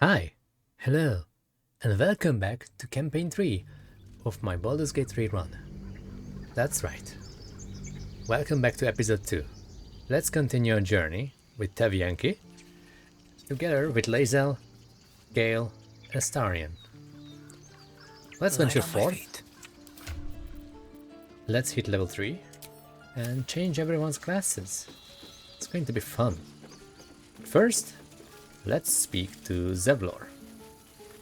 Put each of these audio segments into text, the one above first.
Hi, hello, and welcome back to Campaign 3 of my Baldur's Gate 3 run. That's right. Welcome back to Episode 2. Let's continue our journey with Tavyanki, together with Lae'zel, Gale, and Astarion. Let's venture forth. Let's hit level 3 and change everyone's classes. It's going to be fun. First, let's speak to Zevlor.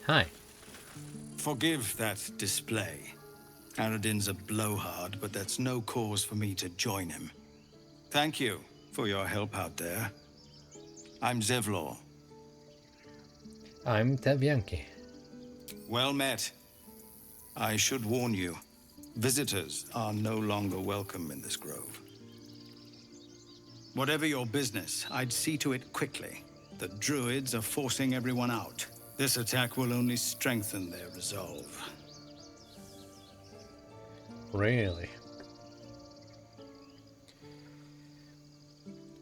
Hi. Forgive that display. Aradin's a blowhard, but that's no cause for me to join him. Thank you for your help out there. I'm Zevlor. I'm Tavyanki. Well met. I should warn you, visitors are no longer welcome in this grove. Whatever your business, I'd see to it quickly. The druids are forcing everyone out. This attack will only strengthen their resolve. Really?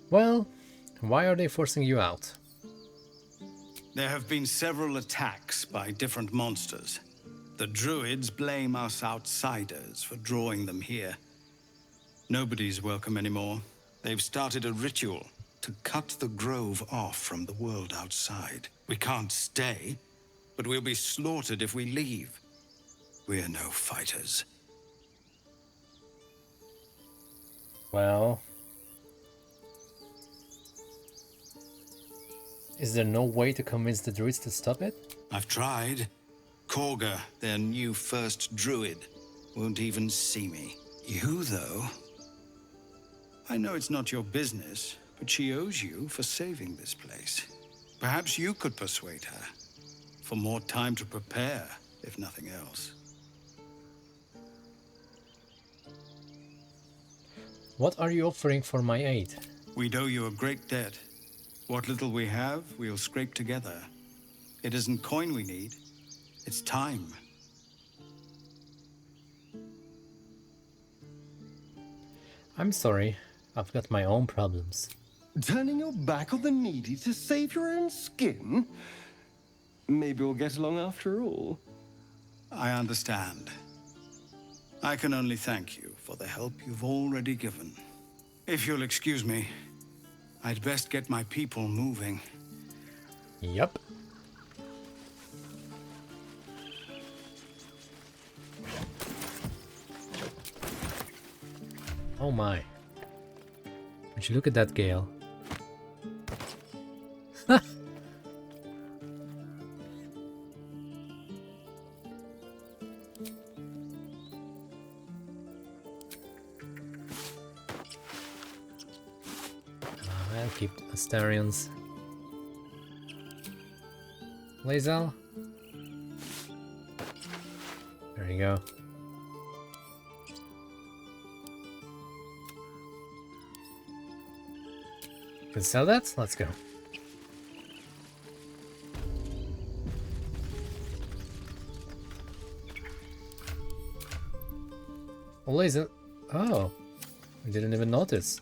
Well, why are they forcing you out? There have been several attacks by different monsters. The druids blame us outsiders for drawing them here. Nobody's welcome anymore. They've started a ritual to cut the grove off from the world outside. We can't stay, but we'll be slaughtered if we leave. We're no fighters. Well, is there no way to convince the druids to stop it? I've tried. Korga, their new first druid, won't even see me. You, though? I know it's not your business, but she owes you for saving this place. Perhaps you could persuade her. For more time to prepare, if nothing else. What are you offering for my aid? We'd owe you a great debt. What little we have, we'll scrape together. It isn't coin we need, it's time. I'm sorry, I've got my own problems. Turning your back on the needy to save your own skin? Maybe we'll get along after all. I understand. I can only thank you for the help you've already given. If you'll excuse me, I'd best get my people moving. Yup. Oh my. Would you look at that, Gale? I'll keep Astarions. Lae'zel. There you go. Can sell that? Let's go. Oh, Lae'zel. Oh, I didn't even notice.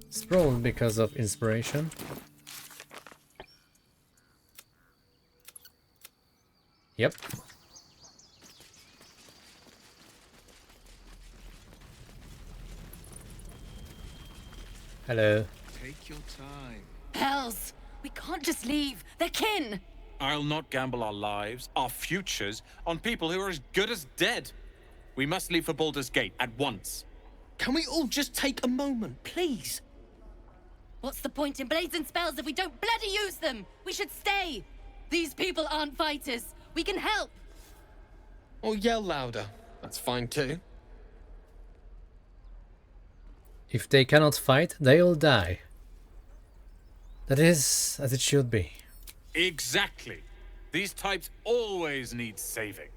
It's probably because of inspiration. Yep. Hello. Take your time. Hells! We can't just leave. They're kin! I'll not gamble our lives, our futures, on people who are as good as dead. We must leave for Baldur's Gate at once. Can we all just take a moment, please? What's the point in blazing spells if we don't bloody use them? We should stay! These people aren't fighters. We can help! Or yell louder. That's fine too. If they cannot fight, they'll die. That is as it should be. Exactly. These types always need saving.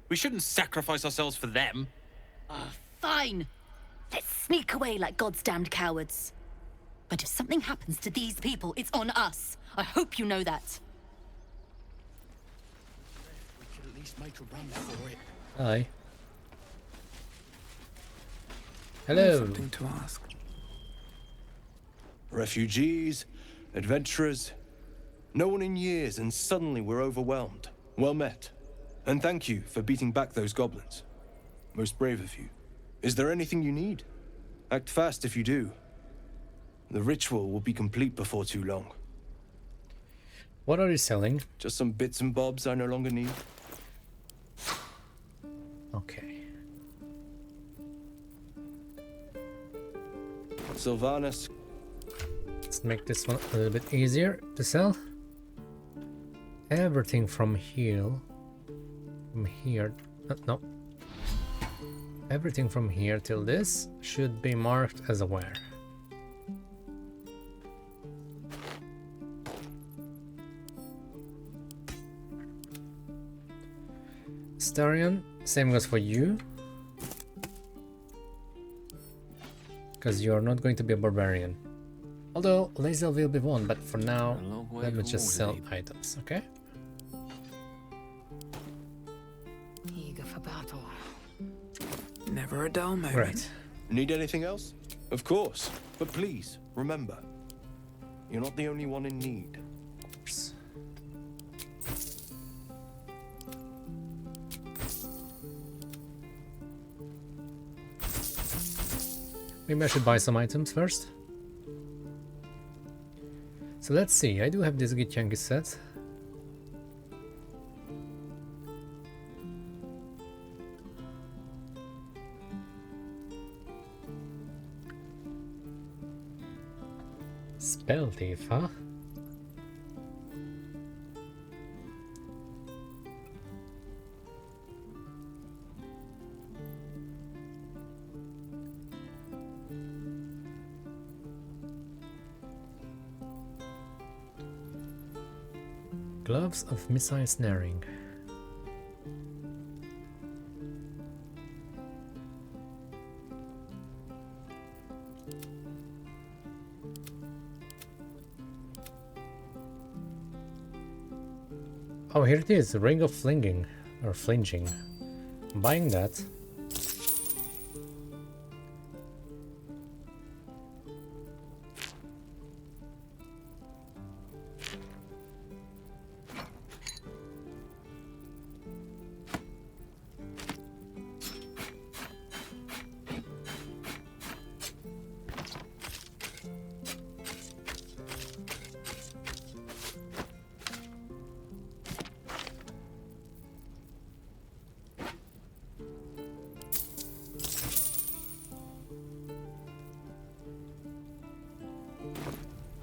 We shouldn't sacrifice ourselves for them. Fine! Let's sneak away like God's damned cowards. But if something happens to these people, it's on us. I hope you know that. We could at least make a run for it. Hi. I have Hello. something to ask. Refugees, adventurers. No one in years, and suddenly we're overwhelmed. Well met. And thank you for beating back those goblins. Most brave of you. Is there anything you need? Act fast if you do. The ritual will be complete before too long. What are you selling? Just some bits and bobs I no longer need. Okay. Sylvanas. Let's make this one a little bit easier to sell. Everything from here, no. Everything from here till this should be marked as a wear. Astarion, same goes for you. Because you're not going to be a barbarian. Although Lae'zel will be one, but for now, let me just sell items, okay? Eager for battle. Never a dull moment. Right. Need anything else? Of course. But please, remember, you're not the only one in need. Maybe I should buy some items first. So let's see, I do have this Githyanki set. Spell thief, huh? Gloves of missile snaring. Oh, here it is, Ring of Flinging, or Flinging. I'm buying that.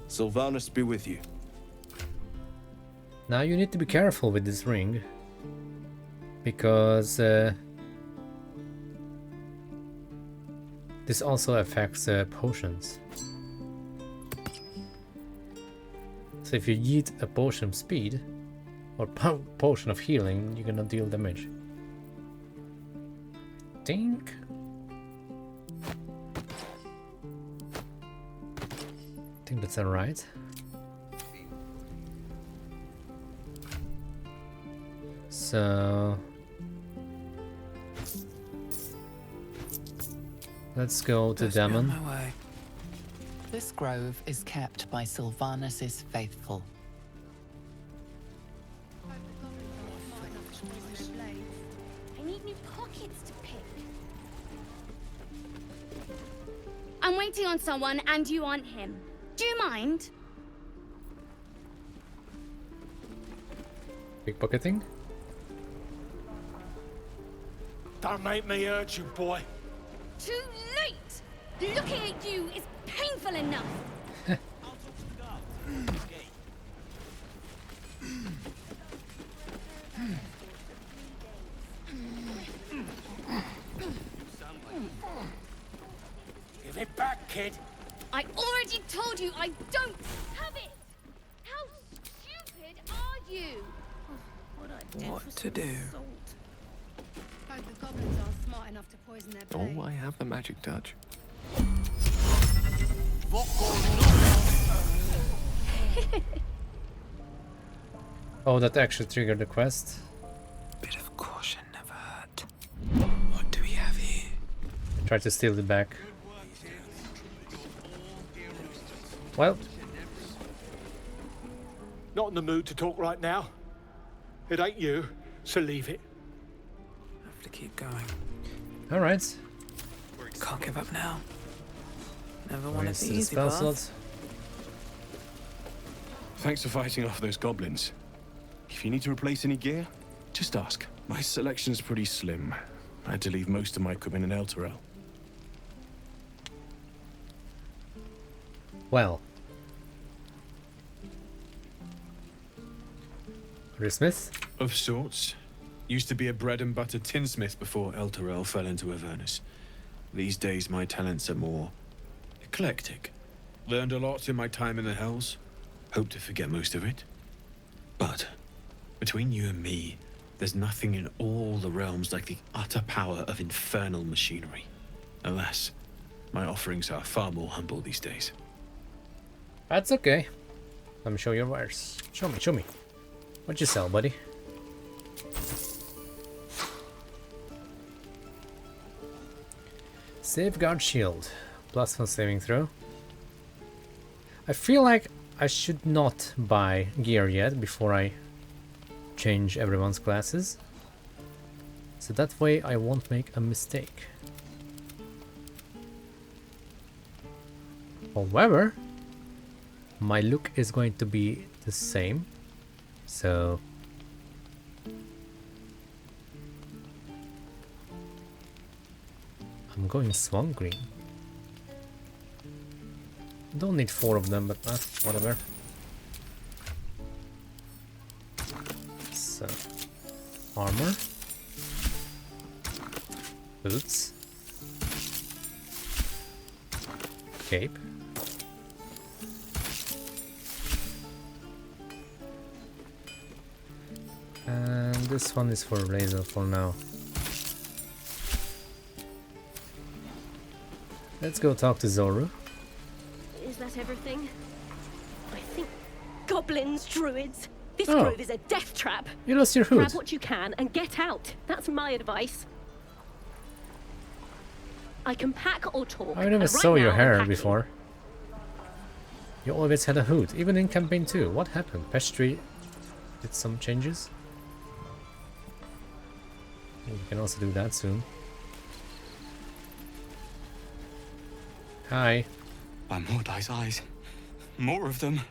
Sylvanas be with you. Now you need to be careful with this ring, because this also affects potions. So if you eat a potion of speed or potion of healing, you're gonna deal damage. Think. I think that's alright. So let's go to Demon. This grove is kept by Sylvanas' faithful. I need new pockets to pick. I'm waiting on someone and you aren't him. Do you mind? Pickpocketing? Don't make me hurt you, boy. Too late! Looking at you is painful enough. Give it back, kid. I already told you I don't have it! How stupid are you? What to do? Hope the goblins aren't smart enough to poison their blade. Oh, I have the magic touch. Oh, that actually triggered the quest. Bit of caution never hurt. What do we have here? Try to steal it back. Well, Not in the mood to talk right now. It ain't you, so leave it. Have to keep going. Alright. Can't give up now. Never Where wanted is the the easy spell path. slot? Thanks for fighting off those goblins. If you need to replace any gear, just ask. My selection's pretty slim. I had to leave most of my equipment in Elturel. Well. Are you a smith? Of sorts. Used to be a bread and butter tinsmith before Elturel fell into Avernus. These days my talents are more eclectic. Learned a lot in my time in the Hells. Hope to forget most of it. But between you and me, there's nothing in all the realms like the utter power of infernal machinery. Alas, my offerings are far more humble these days. That's okay. Let me show you your wares. Show me. What'd you sell, buddy? Safeguard shield. +1 saving throw. I feel like I should not buy gear yet before I change everyone's classes. So that way I won't make a mistake. However, my look is going to be the same. So I'm going swan green. Don't need 4 of them, but whatever. So, armor, boots, cape, and this one is for Lae'zel for now. Let's go talk to Zoru. Is that everything? I think goblins, druids. This Oh. grove is a death trap. You lost your hood. Grab what you can and get out. That's my advice. I can pack or talk. I never and right saw your now I'm hair packing. before. You always had a hood, even in campaign 2. What happened? Pastry did some changes? You can also do that soon. Hi. By Mordai's eyes. More of them.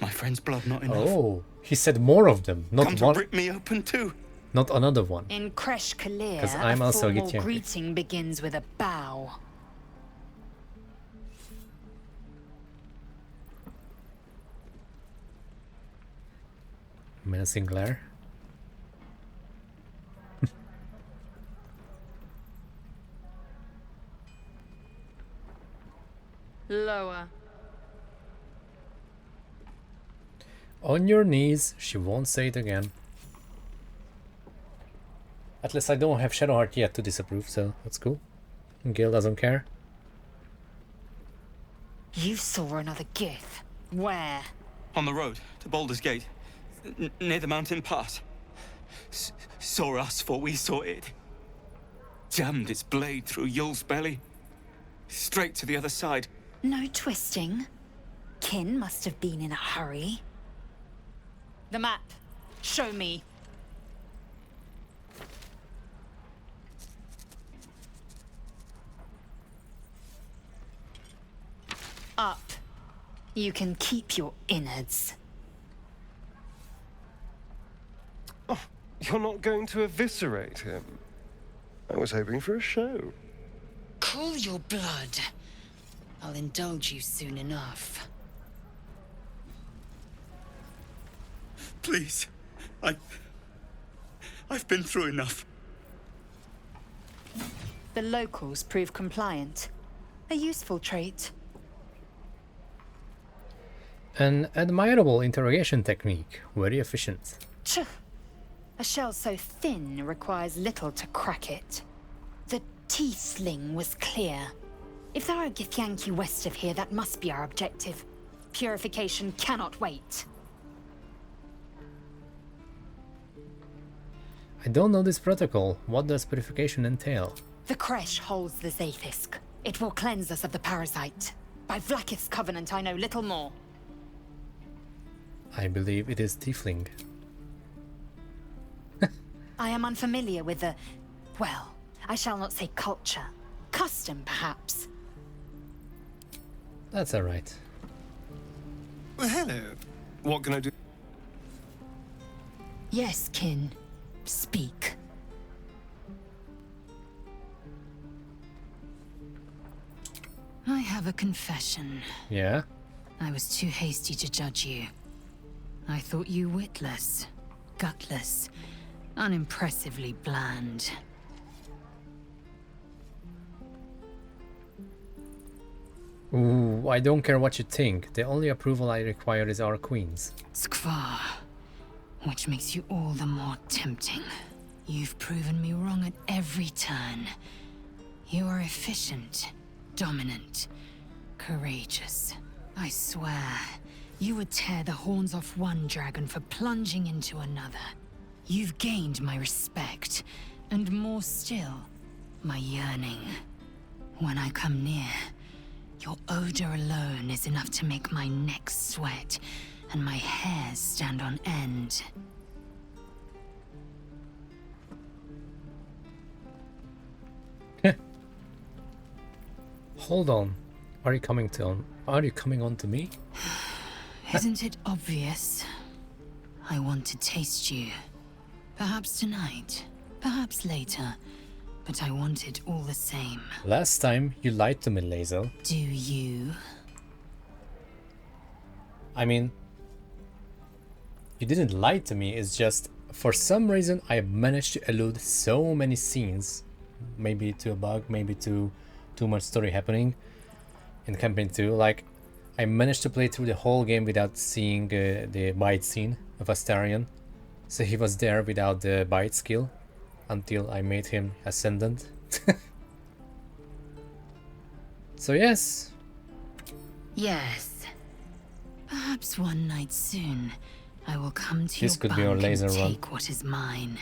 My friend's blood not enough. Oh, he said more of them, not Come to one. rip me open too. Not another one. In Kresh Kalir, 'Cause I'm a also a formal Githyanki. greeting begins with a bow. Menacing glare. Lower. On your knees, she won't say it again. At least I don't have Shadowheart yet to disapprove, so that's cool. And Gale doesn't care. You saw another Gith. Where? On the road to Baldur's Gate. Near the mountain pass. Saw us for we saw it. Jammed its blade through Yul's belly. Straight to the other side. No twisting. Kin must have been in a hurry. The map. Show me. Up. You can keep your innards. Oh, you're not going to eviscerate him? I was hoping for a show. Cool your blood. I'll indulge you soon enough. Please. I've been through enough. The locals prove compliant. A useful trait. An admirable interrogation technique, very efficient. Tch. A shell so thin requires little to crack it. The Tiefling was clear. If there are Githyanki west of here, that must be our objective. Purification cannot wait. I don't know this protocol. What does purification entail? The Kresh holds the Zaithisk. It will cleanse us of the parasite. By Vlaakith's covenant, I know little more. I believe it is Tiefling. I am unfamiliar with the... well, I shall not say culture. Custom, perhaps. That's alright. Well, hello. What can I do? Yes, kin. Speak. I have a confession. Yeah? I was too hasty to judge you. I thought you witless, gutless, unimpressively bland. Ooh, I don't care what you think. The only approval I require is our queen's. Skvar, which makes you all the more tempting. You've proven me wrong at every turn. You are efficient, dominant, courageous. I swear, you would tear the horns off one dragon for plunging into another. You've gained my respect, and more still, my yearning. When I come near, your odor alone is enough to make my neck sweat and my hairs stand on end. Hold on. Are you coming on to me? Isn't it obvious? I want to taste you. Perhaps tonight, perhaps later, but I want it all the same. Last time you lied to me, Lae'zel. Do you? I mean, you didn't lie to me, it's just for some reason I managed to elude so many scenes. Maybe to a bug, maybe to too much story happening in campaign 2. Like, I managed to play through the whole game without seeing the bite scene of Astarion. So he was there without the bite skill until I made him ascendant. So yes. Yes. Perhaps one night soon, I will come to This your could be our bunk laser and run. take what is mine.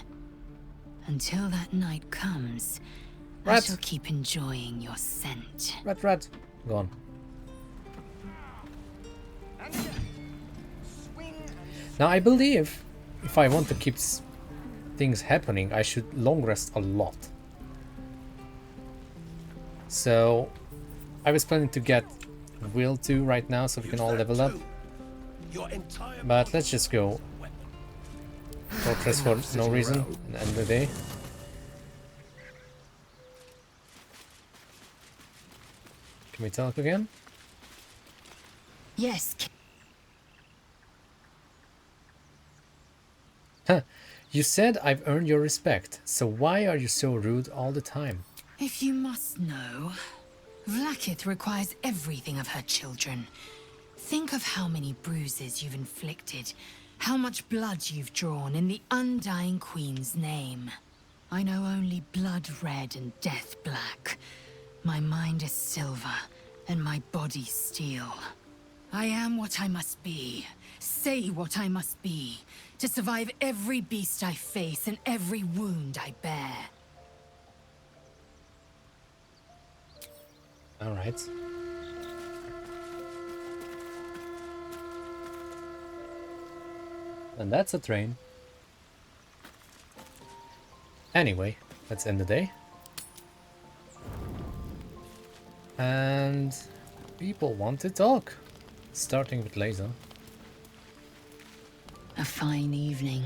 Until that night comes, I Rat. shall keep enjoying your scent. Rat. Go on. Now I believe if I want to keep things happening, I should long rest a lot. So I was planning to get Will 2 right now so we can all level up. But let's just go Fortress for no reason and end the day. Can we talk again? Yes. Huh. You said I've earned your respect, so why are you so rude all the time? If you must know, Vlaakith requires everything of her children. Think of how many bruises you've inflicted, how much blood you've drawn in the Undying Queen's name. I know only blood red and death black. My mind is silver, and my body steel. I am what I must be, say what I must be, to survive every beast I face and every wound I bear. All right. And that's a train. Anyway, let's end the day. And people want to talk. Starting with Lae'zel. A fine evening,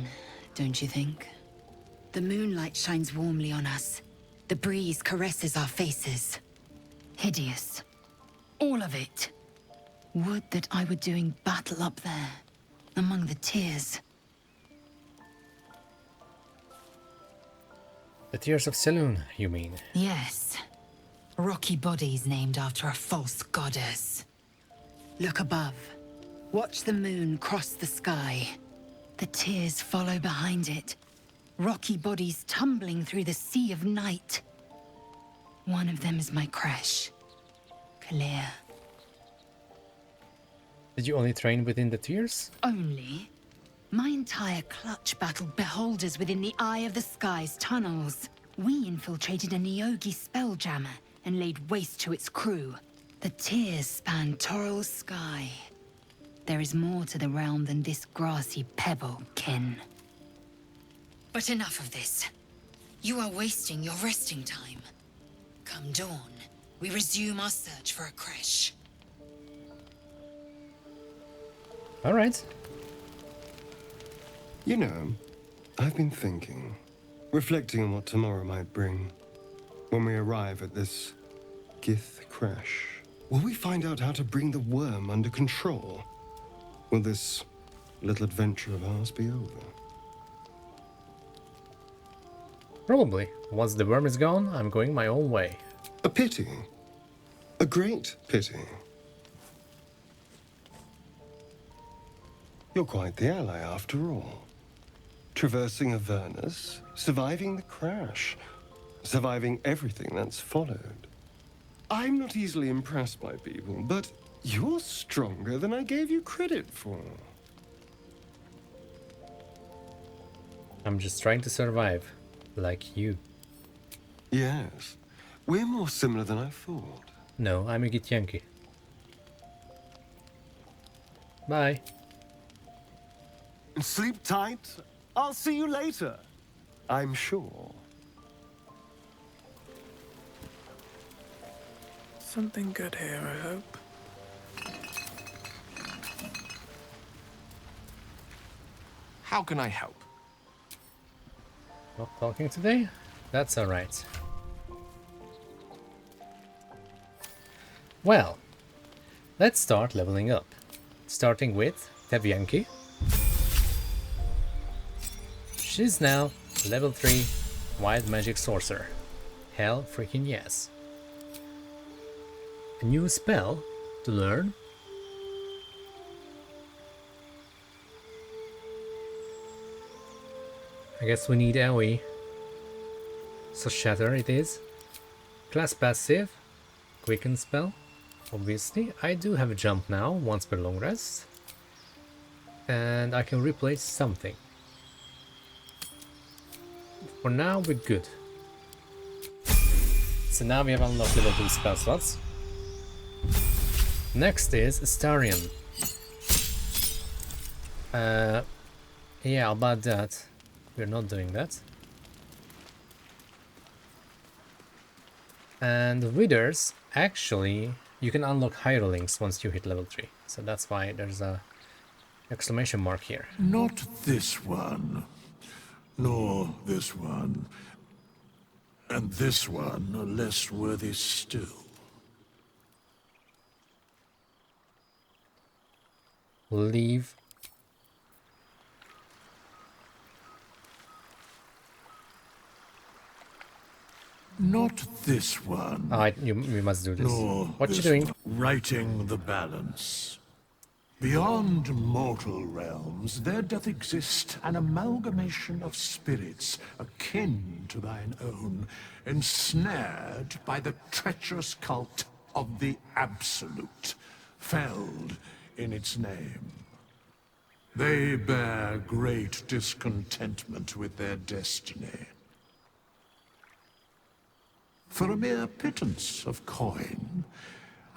don't you think? The moonlight shines warmly on us. The breeze caresses our faces. Hideous. All of it. Would that I were doing battle up there, among the tears. The Tears of Selûne, you mean? Yes. Rocky bodies named after a false goddess. Look above. Watch the moon cross the sky. The tears follow behind it. Rocky bodies tumbling through the sea of night. One of them is my crash. Clear. Did you only train within the Tears? Only? My entire clutch battled beholders within the Eye of the Sky's tunnels. We infiltrated a Neogi spelljammer and laid waste to its crew. The tears spanned Toral's sky. There is more to the realm than this grassy pebble, kin. But enough of this. You are wasting your resting time. Come dawn, we resume our search for a creche. All right. You know, I've been thinking, reflecting on what tomorrow might bring. When we arrive at this Gith crash, will we find out how to bring the worm under control? Will this little adventure of ours be over? Probably. Once the worm is gone, I'm going my own way. A pity. A great pity. You're quite the ally after all. Traversing Avernus, surviving the crash, surviving everything that's followed. I'm not easily impressed by people, but you're stronger than I gave you credit for. I'm just trying to survive, like you. Yes, we're more similar than I thought. No, I'm a Githyanki. Bye. Sleep tight. I'll see you later. I'm sure. Something good here, I hope. How can I help? Not talking today? That's alright. Well, let's start leveling up. Starting with Tavyanki. She's now level 3 Wild Magic Sorcerer. Hell freaking yes. A new spell to learn. I guess we need AoE. So Shatter it is. Class passive. Quicken spell. Obviously. I do have a jump now, once per long rest. And I can replace something. For now we're good. So now we have unlocked level 2 spell slots. Next is Astarion. Yeah, about that. We're not doing that. And Withers, actually, you can unlock hirelings once you hit level 3. So that's why there's a exclamation mark here. Not this one. Nor this one. And this one are less worthy still. Leave. Not this one. You must do this. Nor What you this doing? one. Righting the balance. Beyond mortal realms, there doth exist an amalgamation of spirits akin to thine own, ensnared by the treacherous cult of the Absolute, felled in its name. They bear great discontentment with their destiny. For a mere pittance of coin,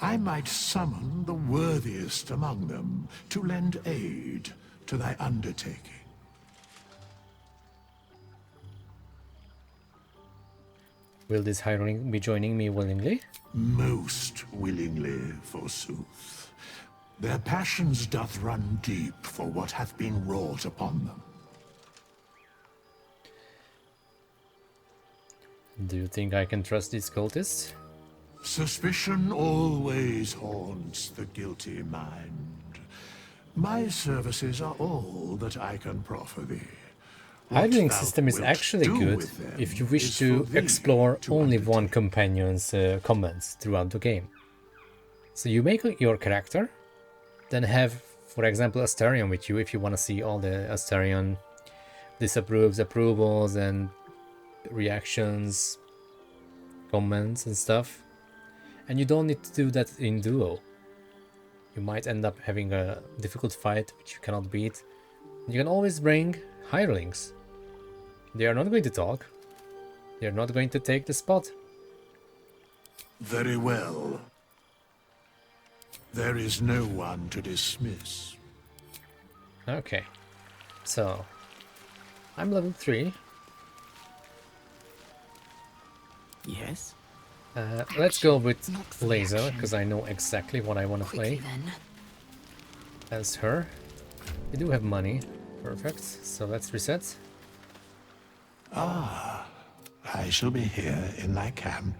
I might summon the worthiest among them to lend aid to thy undertaking. Will this hireling be joining me willingly? Most willingly, forsooth. Their passions doth run deep for what hath been wrought upon them. Do you think I can trust these cultists? Suspicion always haunts the guilty mind. My services are all that I can proffer thee. Hireling system is actually good if you wish to explore only one companion's comments throughout the game. So you make your character, then have, for example, Astarion with you if you want to see all the Astarion disapproves, approvals, and reactions, comments and stuff. And you don't need to do that in duo. You might end up having a difficult fight which you cannot beat. You can always bring hirelings. They are not going to talk. They are not going to take the spot. Very well. There is no one to dismiss. Okay. So, I'm level 3. Yes? Let's go with Lae'zel, because I know exactly what I want to play. Then. As her. We do have money. Perfect. So let's reset. Ah, I shall be here in my camp.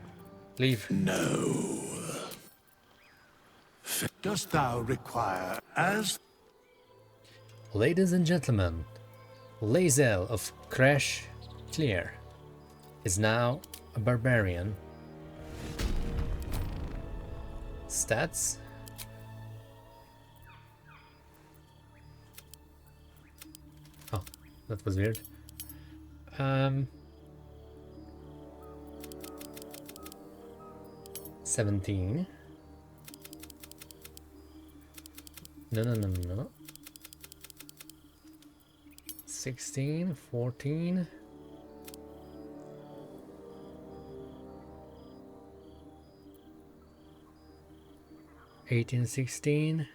Leave. No. Dost thou require as... Ladies and gentlemen, Lae'zel of Crash Clear is now a barbarian. Stats. Oh, that was weird. 17. No. 16, 14. Eighteen, 16.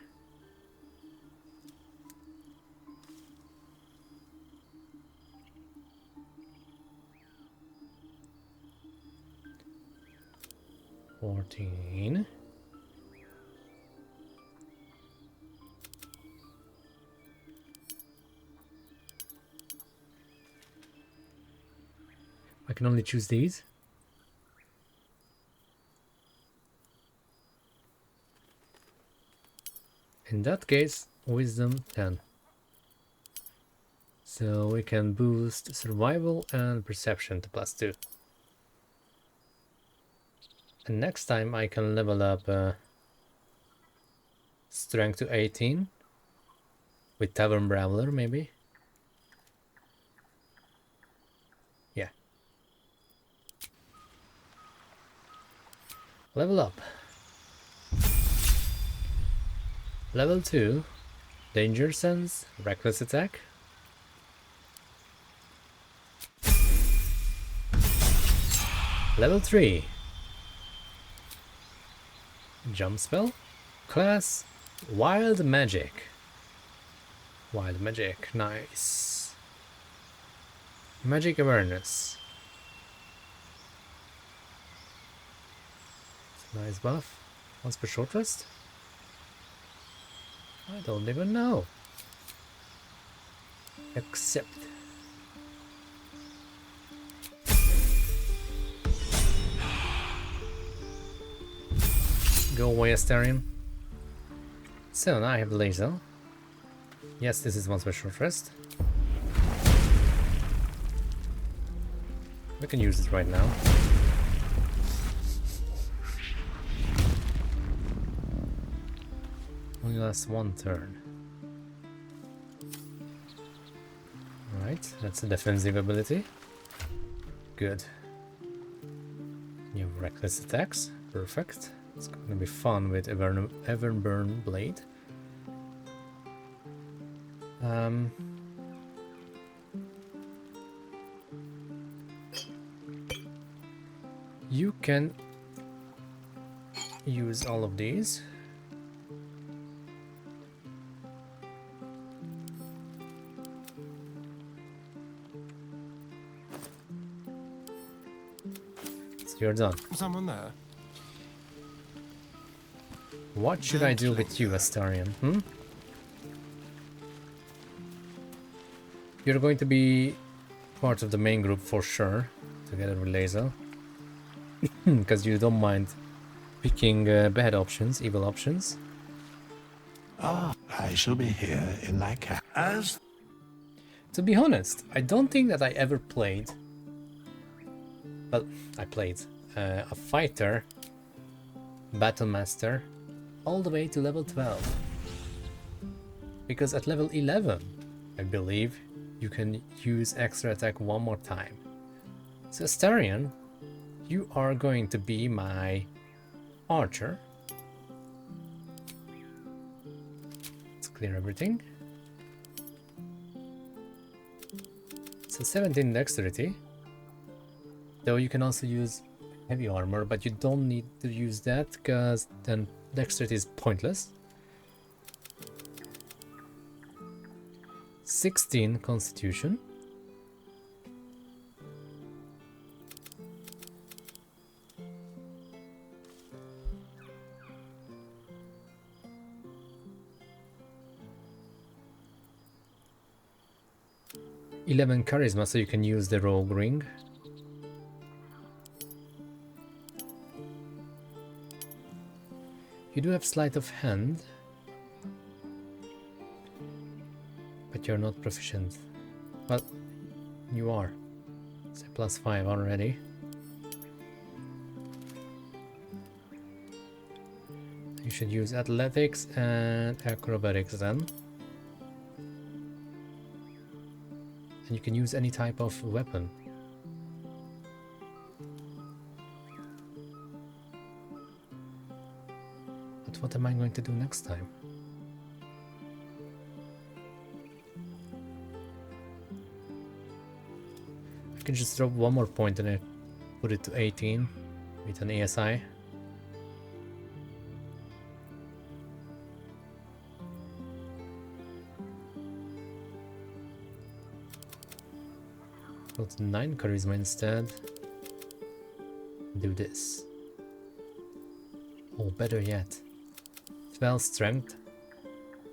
I can only choose these. In that case, wisdom 10. So we can boost survival and perception to +2. And next time I can level up strength to 18 with Tavern Brawler maybe. Yeah. Level up. Level 2, Danger Sense, Reckless Attack. Level 3, Jump Spell. Class, Wild Magic. Wild Magic, nice. Magic Awareness. Nice buff. Once per short rest. I don't even know. Accept. Go away, Astarion. So now I have the Lae'zel. Yes, this is once per short rest. We can use it right now. Only lasts one turn. Alright, that's a defensive ability. Good. You have reckless attacks. Perfect. It's gonna be fun with Everburn Blade. You can use all of these. You're done. Someone there. What should I do with you, Astarion? You're going to be part of the main group for sure, together with Lae'zel. Because you don't mind picking bad options, evil options. Ah, I shall be here in my camp. As... To be honest, I don't think that I ever played... Well, I played a fighter, battle master, all the way to level 12. Because at level 11, I believe, you can use extra attack one more time. So Astarion, you are going to be my archer. Let's clear everything. So 17 dexterity. Though you can also use heavy armor, but you don't need to use that because then Dexterity is pointless. 16 Constitution. (11 Charisma, so you can use the Rogue Ring. You do have Sleight of Hand, but you're not proficient. Well, you are. It's a +5 already. You should use Athletics and Acrobatics then. And you can use any type of weapon. But what am I going to do next time? I can just drop one more point and I put it to 18 with an ASI. Go to 9 Charisma instead. Do this. Or better yet, 12 Strength,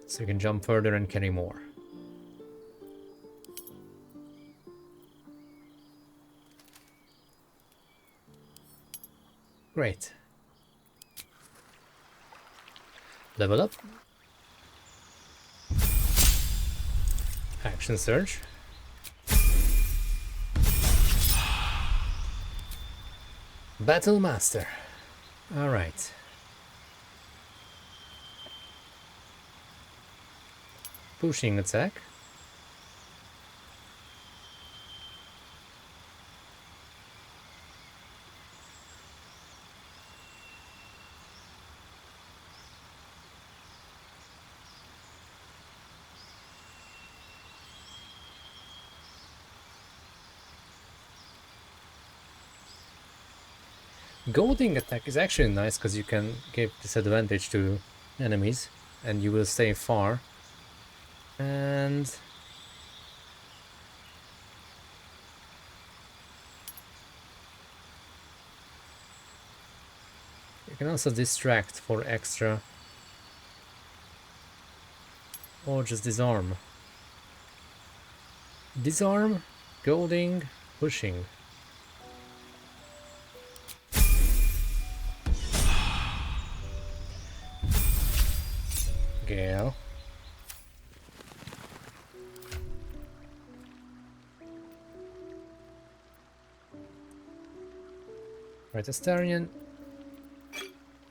so you can jump further and carry more. Great. Level up. Action Surge. Battle Master. All right. Pushing attack. Goading attack is actually nice because you can give disadvantage to enemies and you will stay far. And you can also distract for extra, or just disarm. Disarm, goading, pushing. Gale. Right, Astarion.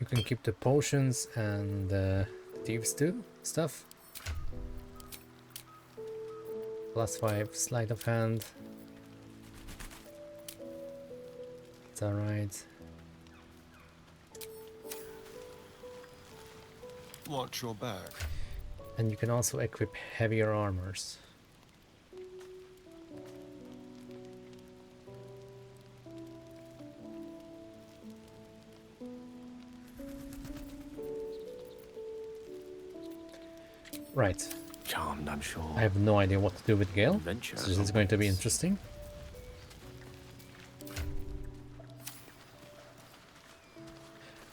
You can keep the potions and thieves too stuff. +5 sleight of hand. It's alright. Watch your back. And you can also equip heavier armors. Right. Charmed, I'm sure. I have no idea what to do with Gale, so this is going to be interesting.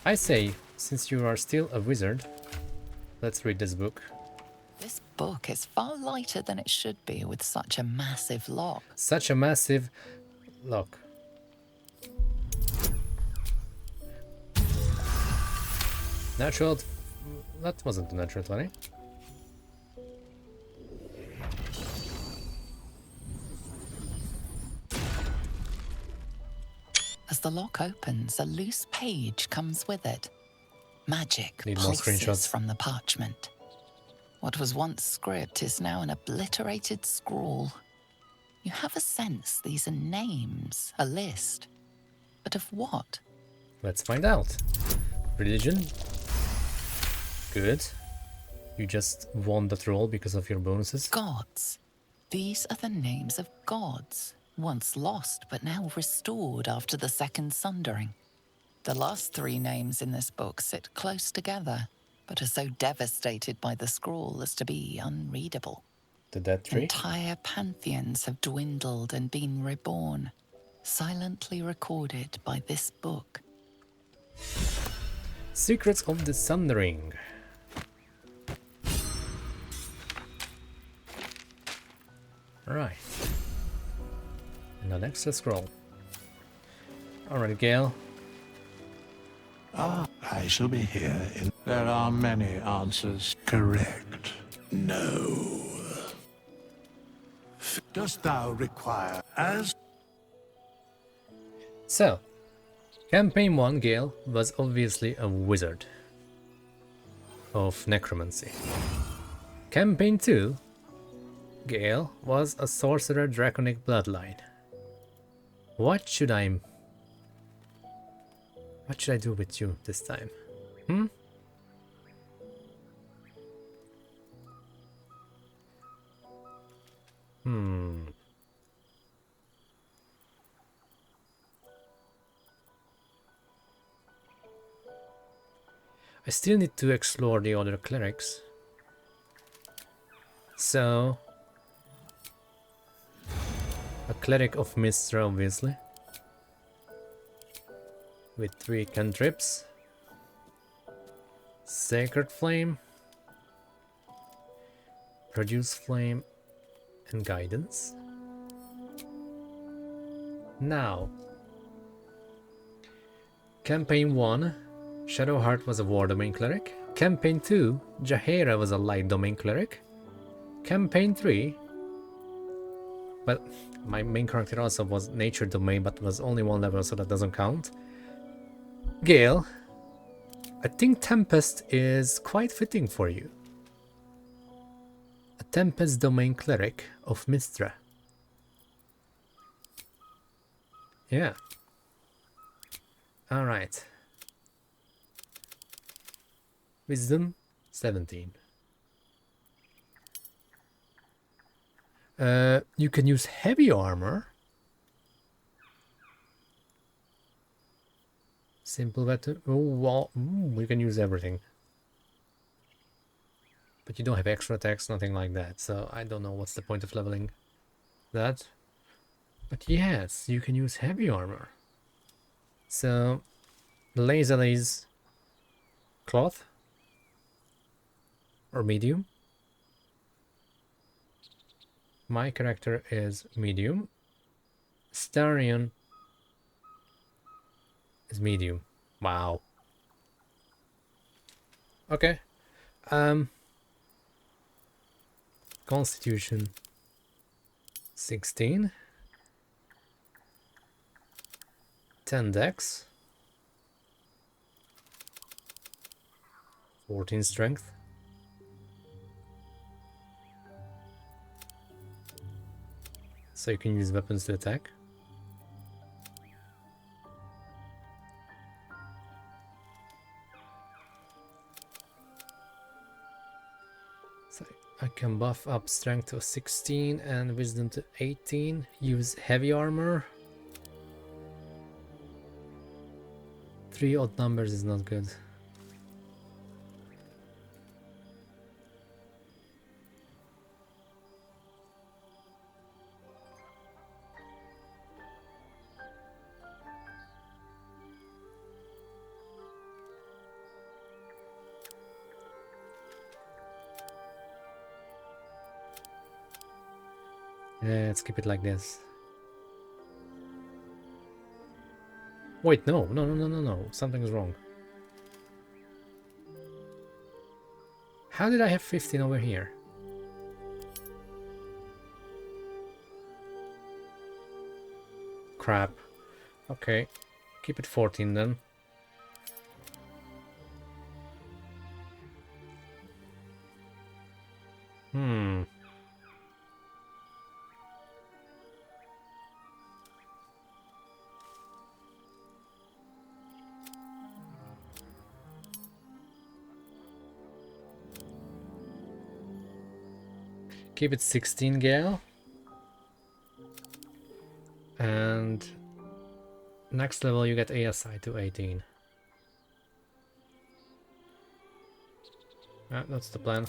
I say, since you are still a wizard, let's read this book. This book is far lighter than it should be with such a massive lock. Such a massive lock. Natural... That wasn't a natural 20. As the lock opens, a loose page comes with it. Magic Need more pulses screenshots. from the parchment. What was once script is now an obliterated scrawl. You have a sense these are names, a list. But of what? Let's find out. Religion. Good. You just won that roll because of your bonuses. Gods. These are the names of gods, once lost but now restored after the Second Sundering. The last three names in this book sit close together, but are so devastated by the scrawl as to be unreadable. The dead tree? Entire pantheons have dwindled and been reborn, silently recorded by this book. Secrets of the Sundering. Right. And an extra scroll. Alright, Gale. I shall be here in... There are many answers. Correct. No. Dost thou require as... So, Campaign 1, Gale was obviously a wizard of necromancy. Campaign 2, Gale was a sorcerer draconic bloodline. What should I do with you this time? I still need to explore the other clerics. So, a cleric of Mistra, obviously, with 3 cantrips, Sacred Flame, Produce Flame, and Guidance. Now, Campaign 1, Shadowheart was a War Domain Cleric. Campaign 2, Jaheira was a Light Domain Cleric. Campaign 3, but my main character also was Nature Domain, but was only 1 level, so that doesn't count. Gale, I think Tempest is quite fitting for you. A Tempest Domain Cleric of Mistra. Yeah. Alright. Wisdom 17. You can use heavy armor. Simple weapon. Oh, well, we can use everything. But you don't have extra attacks, nothing like that. So I don't know what's the point of leveling that. But yes, you can use heavy armor. So Lae'zel is cloth or medium. My character is medium. Astarion is medium. Wow. Okay. Constitution 16. 10 dex. 14 strength. So you can use weapons to attack. So I can buff up strength to 16 and wisdom to 18. Use heavy armor. 3 odd numbers is not good. Let's keep it like this. Wait, no. Something's wrong. How did I have 15 over here? Crap. Okay. Keep it 14 then. Keep it 16, Gale. And next level you get ASI to 18. That's the plan.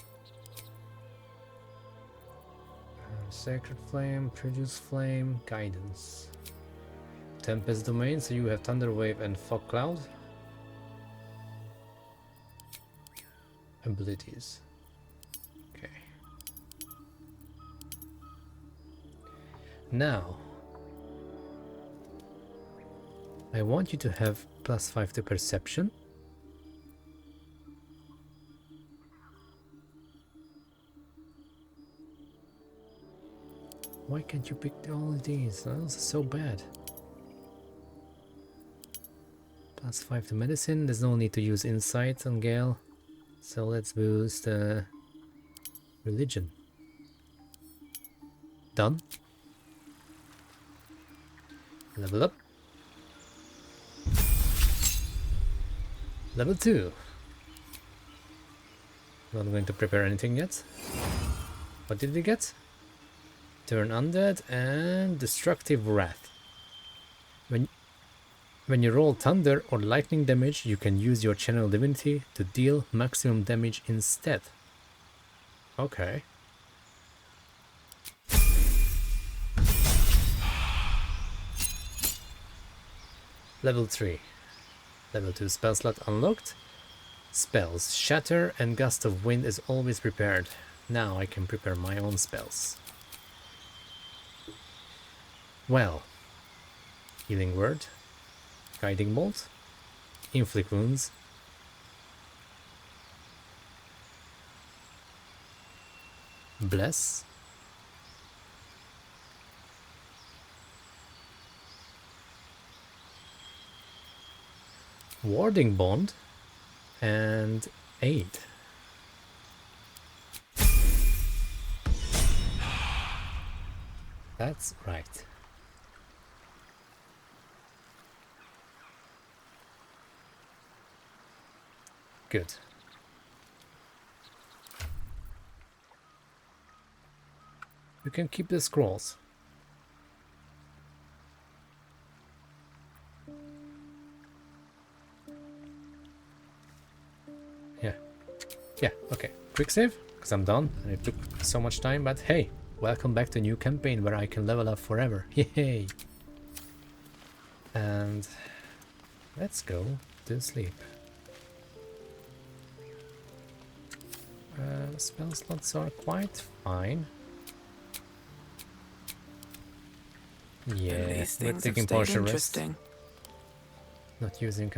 Sacred Flame, Produce Flame, Guidance. Tempest Domain, so you have Thunder Wave and Fog Cloud. Abilities. Okay. Now, I want you to have +5 to Perception. Why can't you pick all of these? Those are so bad. +5 to Medicine. There's no need to use Insight on Gale. So let's boost Religion. Done. Level up. Level 2. Not going to prepare anything yet. What did we get? Turn Undead and Destructive Wrath. When you roll thunder or lightning damage, you can use your channel divinity to deal maximum damage instead. Okay. Level 3. Level 2 spell slot unlocked. Spells Shatter and Gust of Wind is always prepared. Now I can prepare my own spells. Well, Healing Word, Guiding Bolt, Inflict Wounds, Bless, Warding Bond, and Aid. That's right. Good. You can keep the scrolls. Yeah, okay. Quick save, because I'm done and it took so much time, but hey, welcome back to a new campaign where I can level up forever. Yay! And let's go to sleep. Spell slots are quite fine. Yeah, we're taking partial rest. Not using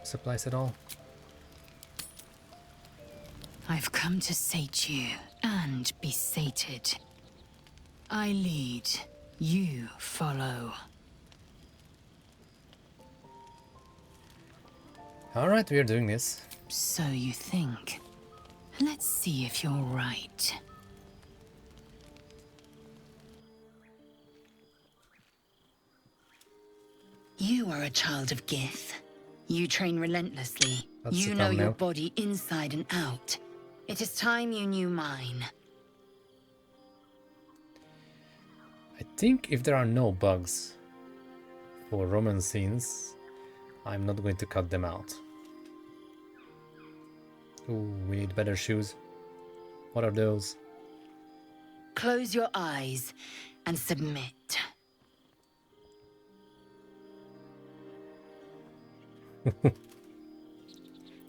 supplies at all. I've come to sate you and be sated. I lead, you follow. Alright, we are doing this. So you think. Let's see if you're right. You are a child of Gith. You train relentlessly. You know your body inside and out. It is time you knew mine. I think if there are no bugs for romance scenes, I'm not going to cut them out. Ooh, we need better shoes. What are those? Close your eyes and submit.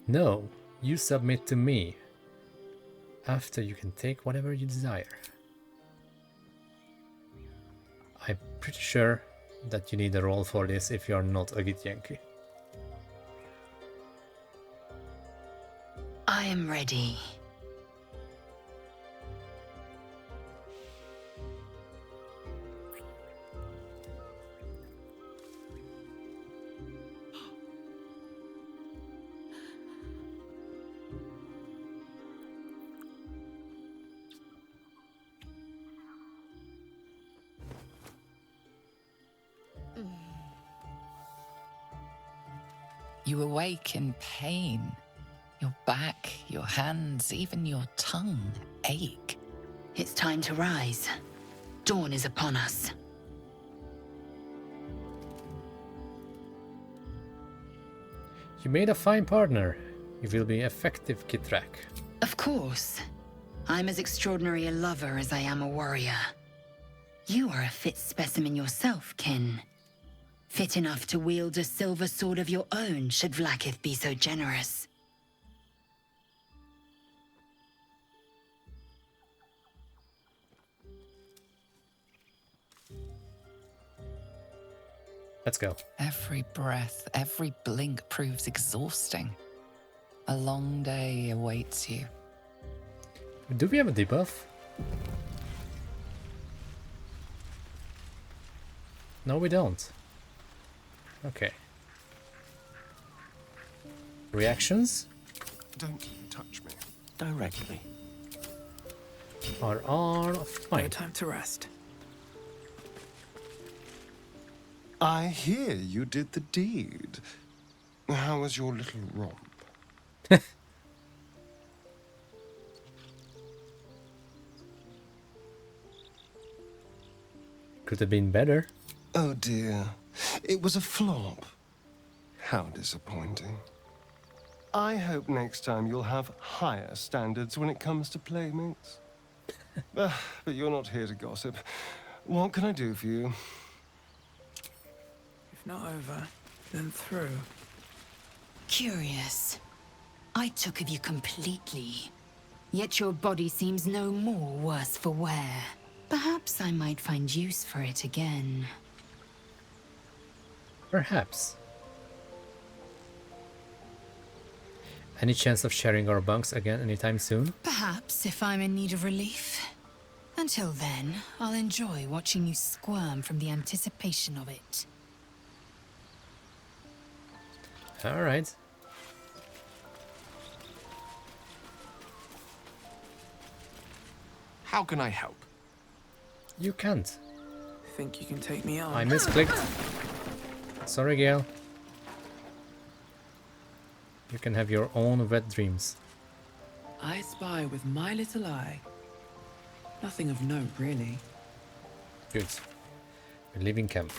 No, you submit to me. After you can take whatever you desire. I'm pretty sure that you need a roll for this if you're not a Githyanki. I am ready. You awake in pain. Your back, your hands, even your tongue ache. It's time to rise. Dawn is upon us. You made a fine partner. You will be effective, Kithrak. Of course. I'm as extraordinary a lover as I am a warrior. You are a fit specimen yourself, kin. Fit enough to wield a silver sword of your own, should Vlaakith be so generous. Let's go. Every breath, every blink proves exhausting. A long day awaits you. Do we have a debuff? No, we don't. Okay. Reactions? Don't touch me. Directly. Are fine. No time to rest. I hear you did the deed. How was your little romp? Could have been better. Oh dear. It was a flop. How disappointing. I hope next time you'll have higher standards when it comes to playmates. But you're not here to gossip. What can I do for you? If not over, then through. Curious. I took of you completely. Yet your body seems no more worse for wear. Perhaps I might find use for it again. Perhaps. Any chance of sharing our bunks again anytime soon? Perhaps, if I'm in need of relief. Until then, I'll enjoy watching you squirm from the anticipation of it. Alright. How can I help? You can't. Think you can take me on? I misclicked. Sorry, Gale. You can have your own wet dreams. I spy with my little eye. Nothing of note, really. Good. We're leaving camp.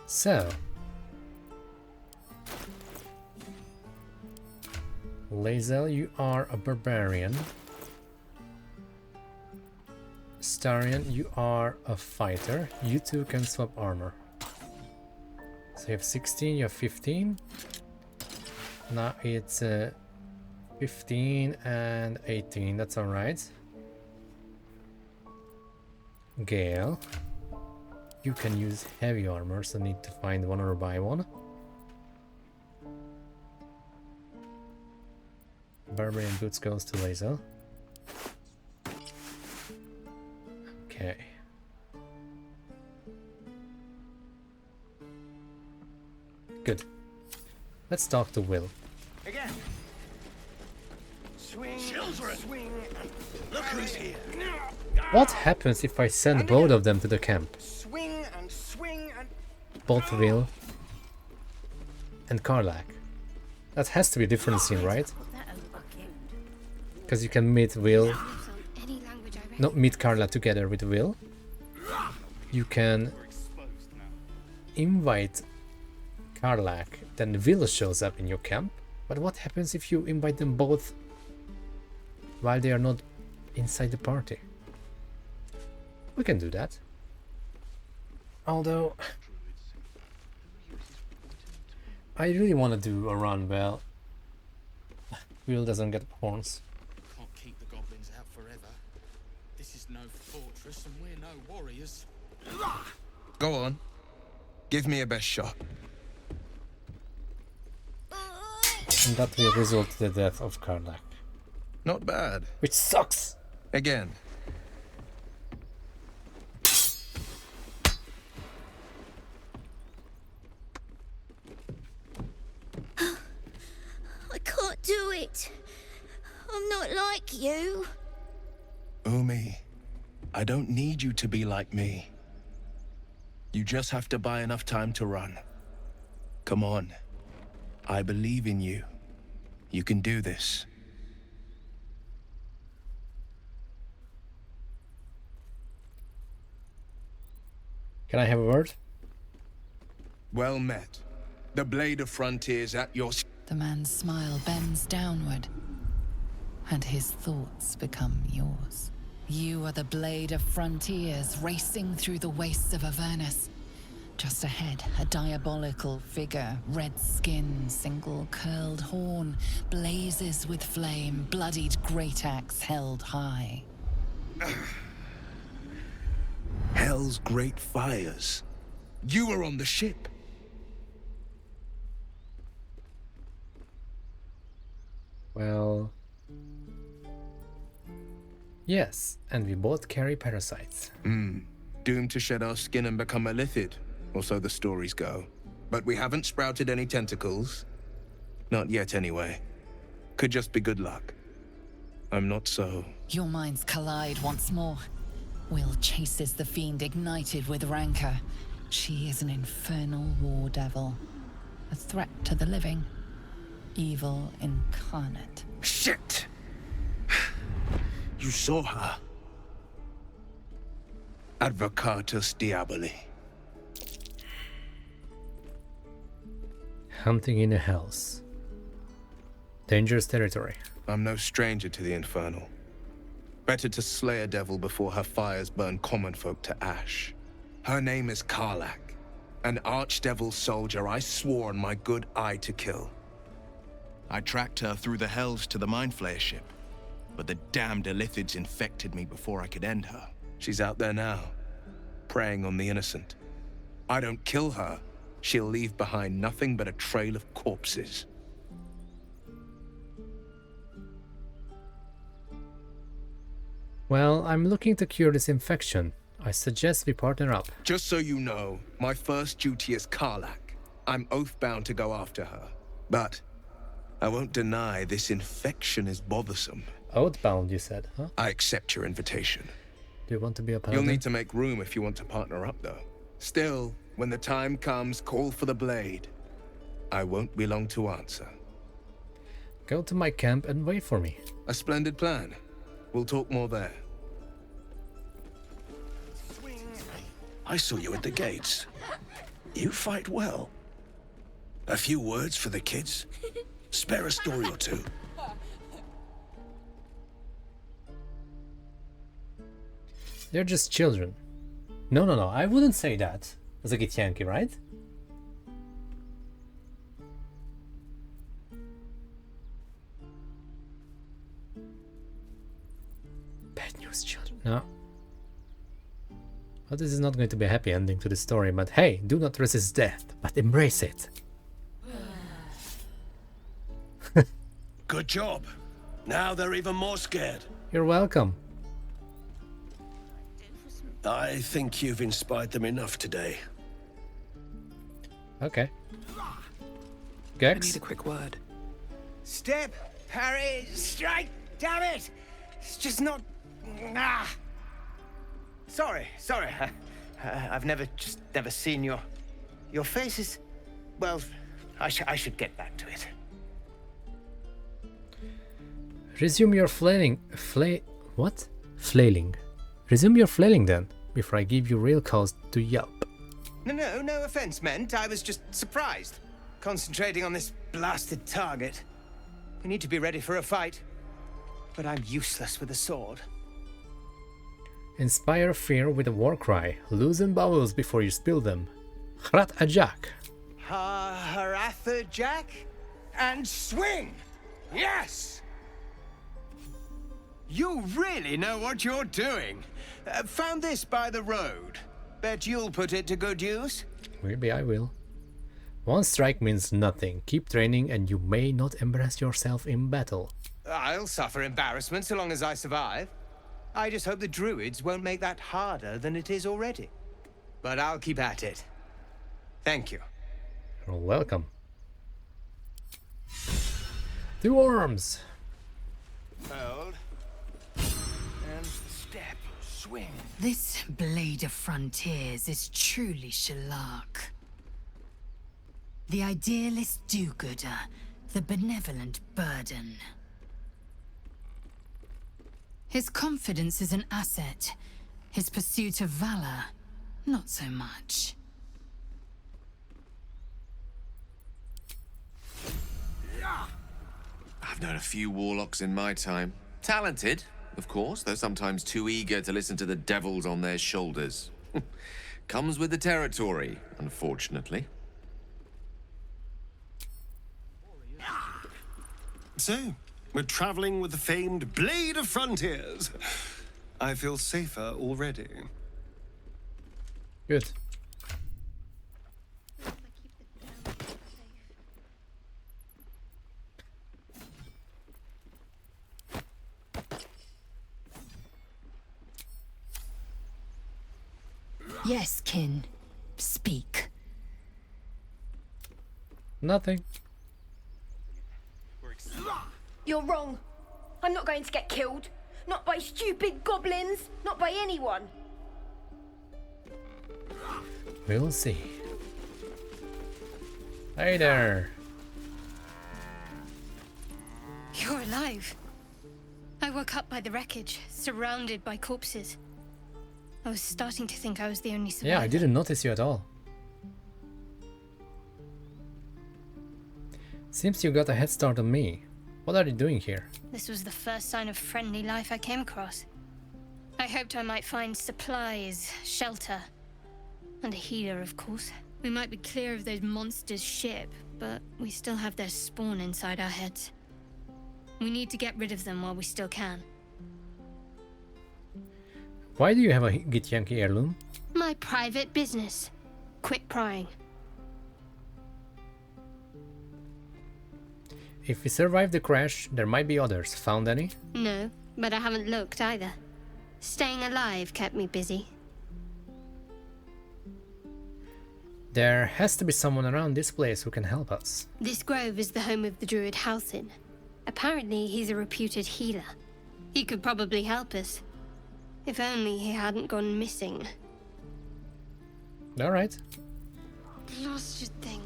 So. Lae'zel, you are a barbarian. Astarion, you are a fighter. You two can swap armor. So you have 16, you have 15. Now it's 15 and 18, that's alright. Gale, you can use heavy armor, so need to find one or buy one. Barbarian boots goes to Lae'zel. Okay. Good. Let's talk to Will. Again. Swing, children. Swing. Look who's here. What happens if I send both of them to the camp? Swing and swing and Both Will and Karlach. That has to be a different scene, right? Because you can meet Will, not meet Karlach together with Will. You can invite Karlach, then Will shows up in your camp. But what happens if you invite them both while they are not inside the party? We can do that. Although I really want to do a run where Will doesn't get horns. Can't keep the goblins out forever. This is no fortress and we're no warriors. Go on. Give me a best shot. And that will result in the death of Karlach. Not bad. Which sucks! Again. I can't do it. I'm not like you. Umi, I don't need you to be like me. You just have to buy enough time to run. Come on. I believe in you. You can do this. Can I have a word? Well met. The blade of frontiers at your... The man's smile bends downward, and his thoughts become yours. You are the blade of frontiers racing through the wastes of Avernus. Just ahead, a diabolical figure, red skin, single curled horn, blazes with flame, bloodied great axe held high. Hell's great fires. You were on the ship. Well... Yes, and we both carry parasites. Doomed to shed our skin and become a lithid, or so the stories go. But we haven't sprouted any tentacles. Not yet, anyway. Could just be good luck. I'm not so... Your minds collide once more. Will chases the fiend ignited with rancor. She is an infernal war devil. A threat to the living. Evil incarnate. Shit! You saw her. Advocatus Diaboli. Hunting in a house. Dangerous territory. I'm no stranger to the infernal. Better to slay a devil before her fires burn common folk to ash. Her name is Karlach, an archdevil soldier I swore on my good eye to kill. I tracked her through the hells to the Mind Flayer ship, but the damned Illithids infected me before I could end her. She's out there now, preying on the innocent. I don't kill her, she'll leave behind nothing but a trail of corpses. Well, I'm looking to cure this infection. I suggest we partner up. Just so you know, my first duty is Karlach. I'm oath-bound to go after her. But I won't deny this infection is bothersome. Oath-bound, you said, huh? I accept your invitation. Do you want to be a paladin? You'll need to make room if you want to partner up, though. Still, when the time comes, call for the blade. I won't be long to answer. Go to my camp and wait for me. A splendid plan. We'll talk more there. I saw you at the gates. You fight well. A few words for the kids? Spare a story or two. They're just children. No, I wouldn't say that. As a Githyanki, right? Bad news, children. No. Well, this is not going to be a happy ending to the story, but hey, do not resist death, but embrace it. Good job. Now they're even more scared. You're welcome. I think you've inspired them enough today. Okay. Gex? I need a quick word. Step, parry, strike, damn it! It's just not... Ah! Sorry. I've never seen your faces. Well, I should get back to it. Resume your flailing. What? Flailing. Resume your flailing then, before I give you real cause to yelp. No offense meant. I was just surprised. Concentrating on this blasted target. We need to be ready for a fight. But I'm useless with a sword. Inspire fear with a war cry. Loosen bowels before you spill them. Hrat ajak. Haratha Jack? And swing! Yes! You really know what you're doing. Found this by the road. Bet you'll put it to good use. Maybe I will. One strike means nothing. Keep training and you may not embarrass yourself in battle. I'll suffer embarrassment so long as I survive. I just hope the druids won't make that harder than it is already. But I'll keep at it. Thank you. You're welcome. 2 arms. Hold. And step. Swing. This blade of frontiers is truly Shalak. The idealist do-gooder, the benevolent burden. His confidence is an asset. His pursuit of valor, not so much. known a few warlocks in my time. Talented, of course, though sometimes too eager to listen to the devils on their shoulders. Comes with the territory, unfortunately. So, we're traveling with the famed Blade of Frontiers. I feel safer already. Good. Yes, kin. Speak. Nothing. You're wrong. I'm not going to get killed. Not by stupid goblins. Not by anyone. We'll see. Hey there. You're alive. I woke up by the wreckage, surrounded by corpses. I was starting to think I was the only survivor. Yeah, I didn't notice you at all. Seems you got a head start on me. What are you doing here? This was the first sign of friendly life I came across. I hoped I might find supplies, shelter, and a healer, of course. We might be clear of those monsters' ship, but we still have their spawn inside our heads. We need to get rid of them while we still can. Why do you have a Githyanki heirloom? My private business. Quit prying. If we survive the crash, there might be others. Found any? No, but I haven't looked either. Staying alive kept me busy. There has to be someone around this place who can help us. This grove is the home of the druid Halsin. Apparently, he's a reputed healer. He could probably help us. If only he hadn't gone missing. Alright. The last thing.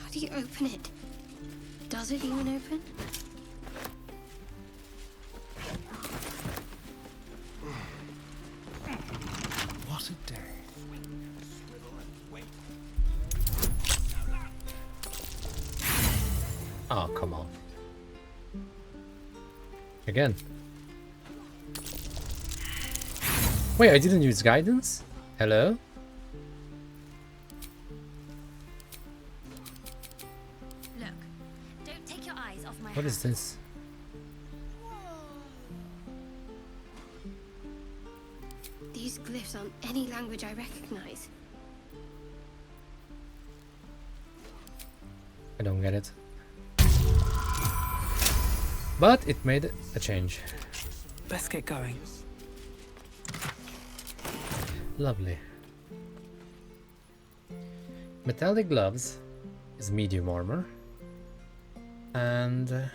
How do you open it? Does it even open? What a day. Oh, come on. Again. Wait, I didn't use guidance? Hello? Look, don't take your eyes off my What is this? These glyphs aren't any language I recognize. I don't get it. But it made a change. Let's get going. Lovely. Metallic gloves is medium armor. And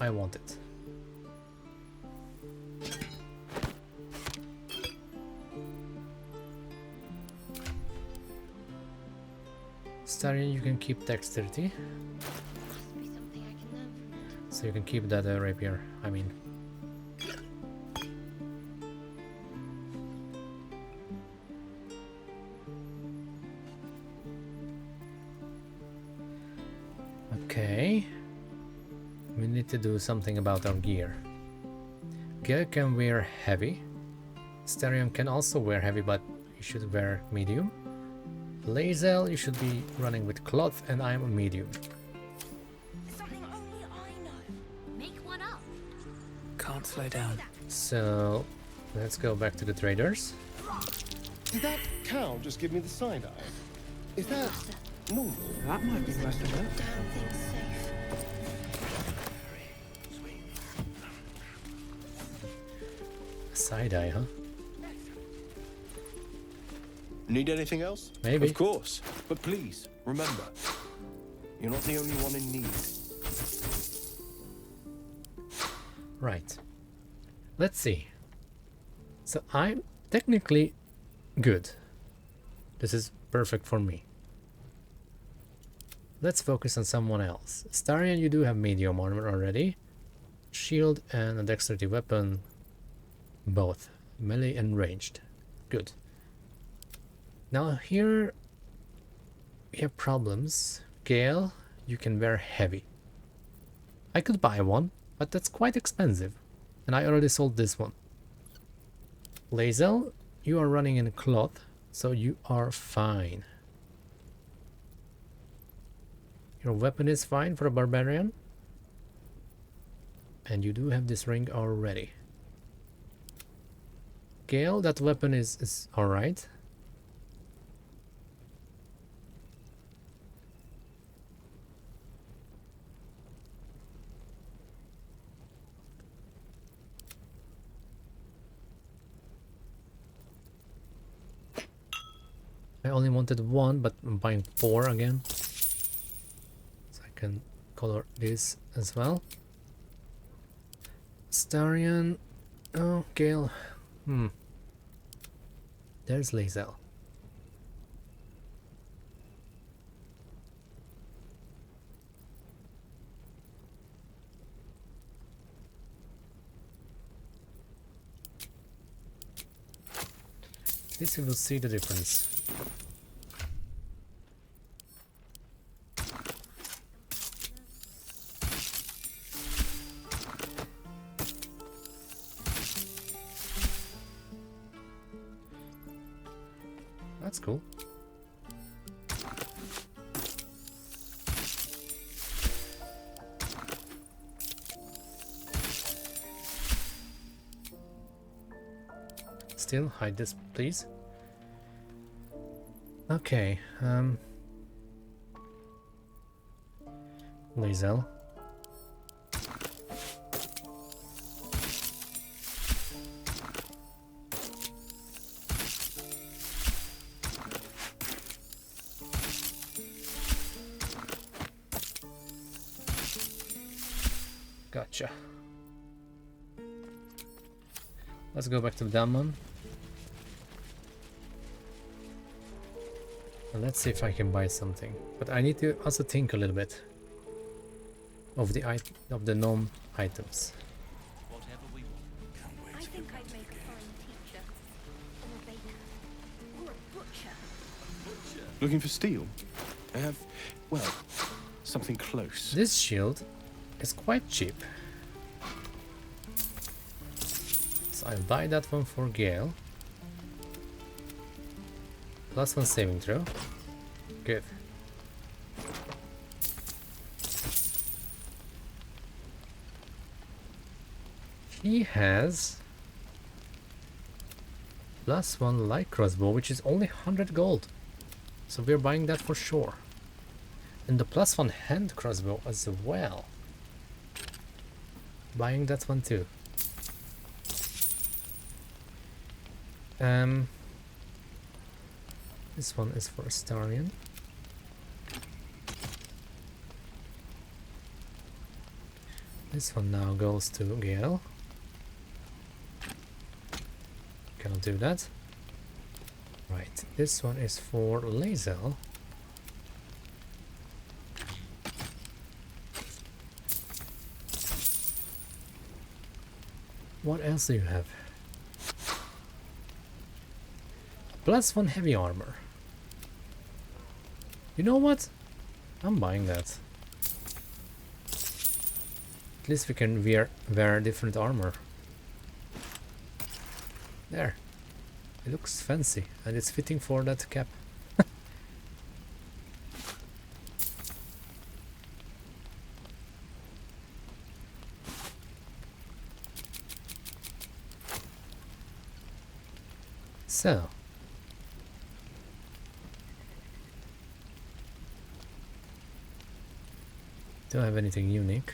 I want it. Astarion, you can keep dexterity. So you can keep that rapier, I mean. Okay. We need to do something about our gear. Gale can wear heavy. Astarion can also wear heavy, but he should wear medium. Lae'zel, you should be running with cloth, and I'm a medium. Something only I know. Make one up. Can't slow down. So let's go back to the traders. Did that cow just give me the side eye? Is that normal? That might be worth a look. Side eye, huh? Need anything else? Maybe. Of course. But please, remember, you're not the only one in need. Right. Let's see. So I'm technically good. This is perfect for me. Let's focus on someone else. Astarion, you do have medium armor already. Shield and a dexterity weapon. Both. Melee and ranged. Good. Now here we have problems. Gale, you can wear heavy. I could buy one, but that's quite expensive. And I already sold this one. Lae'zel, you are running in cloth, so you are fine. Your weapon is fine for a barbarian. And you do have this ring already. Gale, that weapon is alright. I only wanted one, but I'm buying 4 again. So I can color this as well. Astarion. Oh, Gale. There's Lae'zel. At least we will see the difference. That's cool. Still hide this, please. Okay, Lae'zel. Gotcha. Let's go back to the Dammon. And let's see if I can buy something. But I need to also think a little bit of the gnome items. I think I'd make a fine teacher, or a baker, or a butcher. Looking for steel? I have, well, something close. This shield is quite cheap. So I'll buy that one for Gale. +1 saving throw. Good. He has +1 light crossbow, which is only 100 gold. So we're buying that for sure. And the +1 hand crossbow as well. Buying that one too. This one is for Astarion. This one now goes to Gale. Cannot do that. Right, this one is for Lae'zel. What else do you have? +1 heavy armor. You know what? I'm buying that. At least we can wear different armor. There. It looks fancy and it's fitting for that cap. So. Don't have anything unique.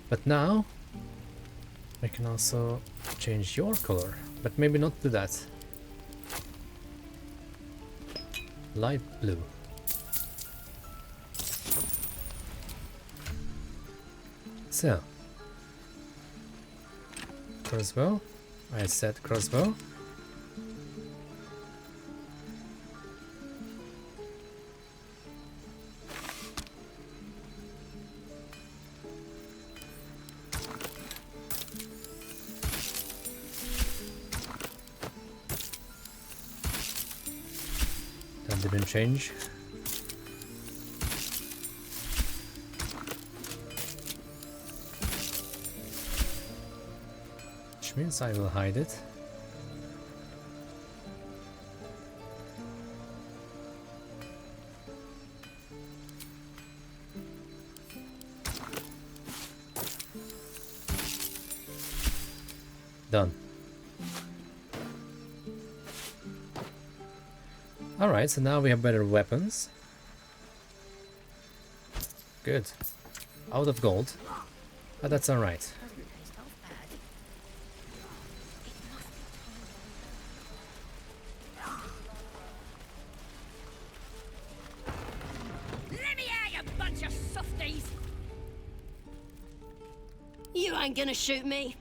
But now I can also change your color, but maybe not do that. Light blue. So, crossbow. I said crossbow. That didn't change. Which means I will hide it. Done. Alright, so now we have better weapons. Good. Out of gold. But that's alright. Let me out, you bunch of softies! You ain't gonna shoot me.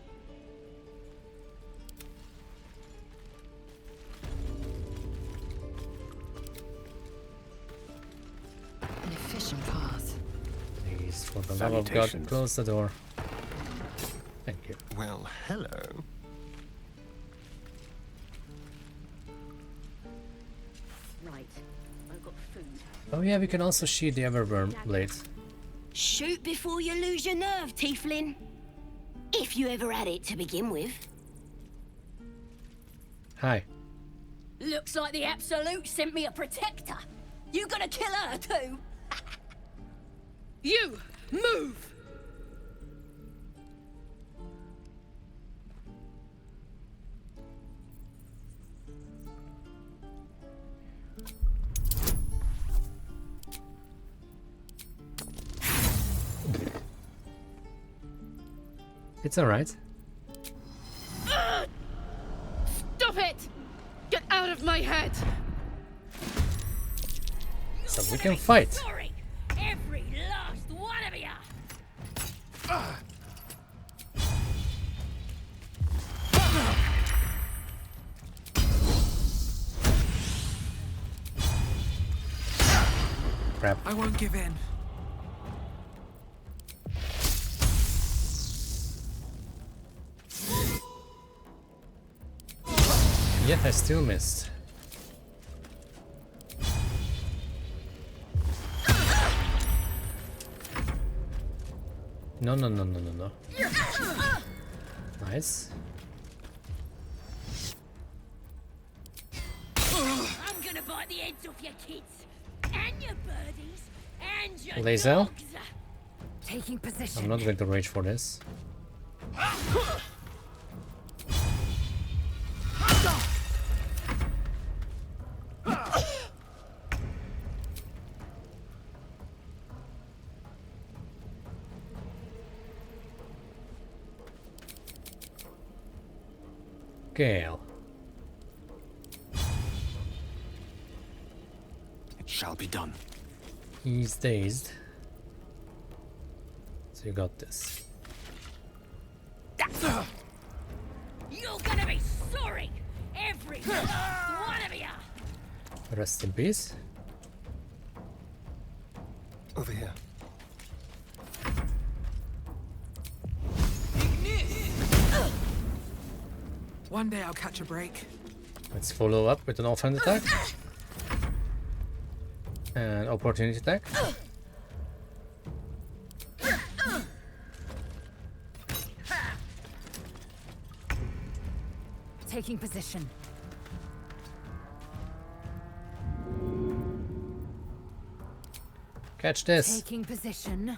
An efficient path. Please, for the love of God, close the door. Thank you. Well, hello. Right. I've got food. Oh yeah, we can also sheath the Everburn blade. Shoot before you lose your nerve, Tiefling. If you ever had it to begin with. Hi. Looks like the Absolute sent me a protector. You gonna kill her too? You move! It's alright. Stop it! Get out of my head! So we can fight. Sorry, every last one of you! Crap. I won't give in. Yeah, I still missed. No, no, no, no, no, no. Nice. I'm gonna bite the heads off your kids, and your birdies, and your Lae'zel? dogs. Taking position. I'm not going to rage for this. Gale. It shall be done. He's dazed. So you got this. You're gonna be sorry, every last one of you! Rest in peace. Over here. One day I'll catch a break. Let's follow up with an offhand attack. And opportunity attack. Taking position. Catch this. Taking position.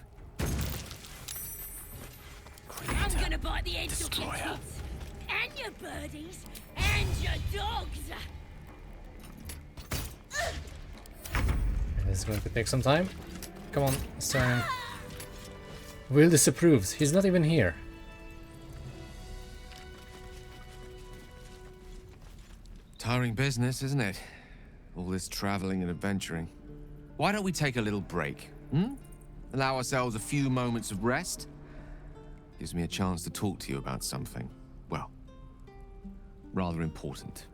I'm gonna bite the heads off your kids, and your birdies, and your dogs! This is going to take some time. Come on, Astarion. Will disapproves. He's not even here. Tiring business, isn't it? All this traveling and adventuring. Why don't we take a little break? Allow ourselves a few moments of rest? Gives me a chance to talk to you about something, well, rather important.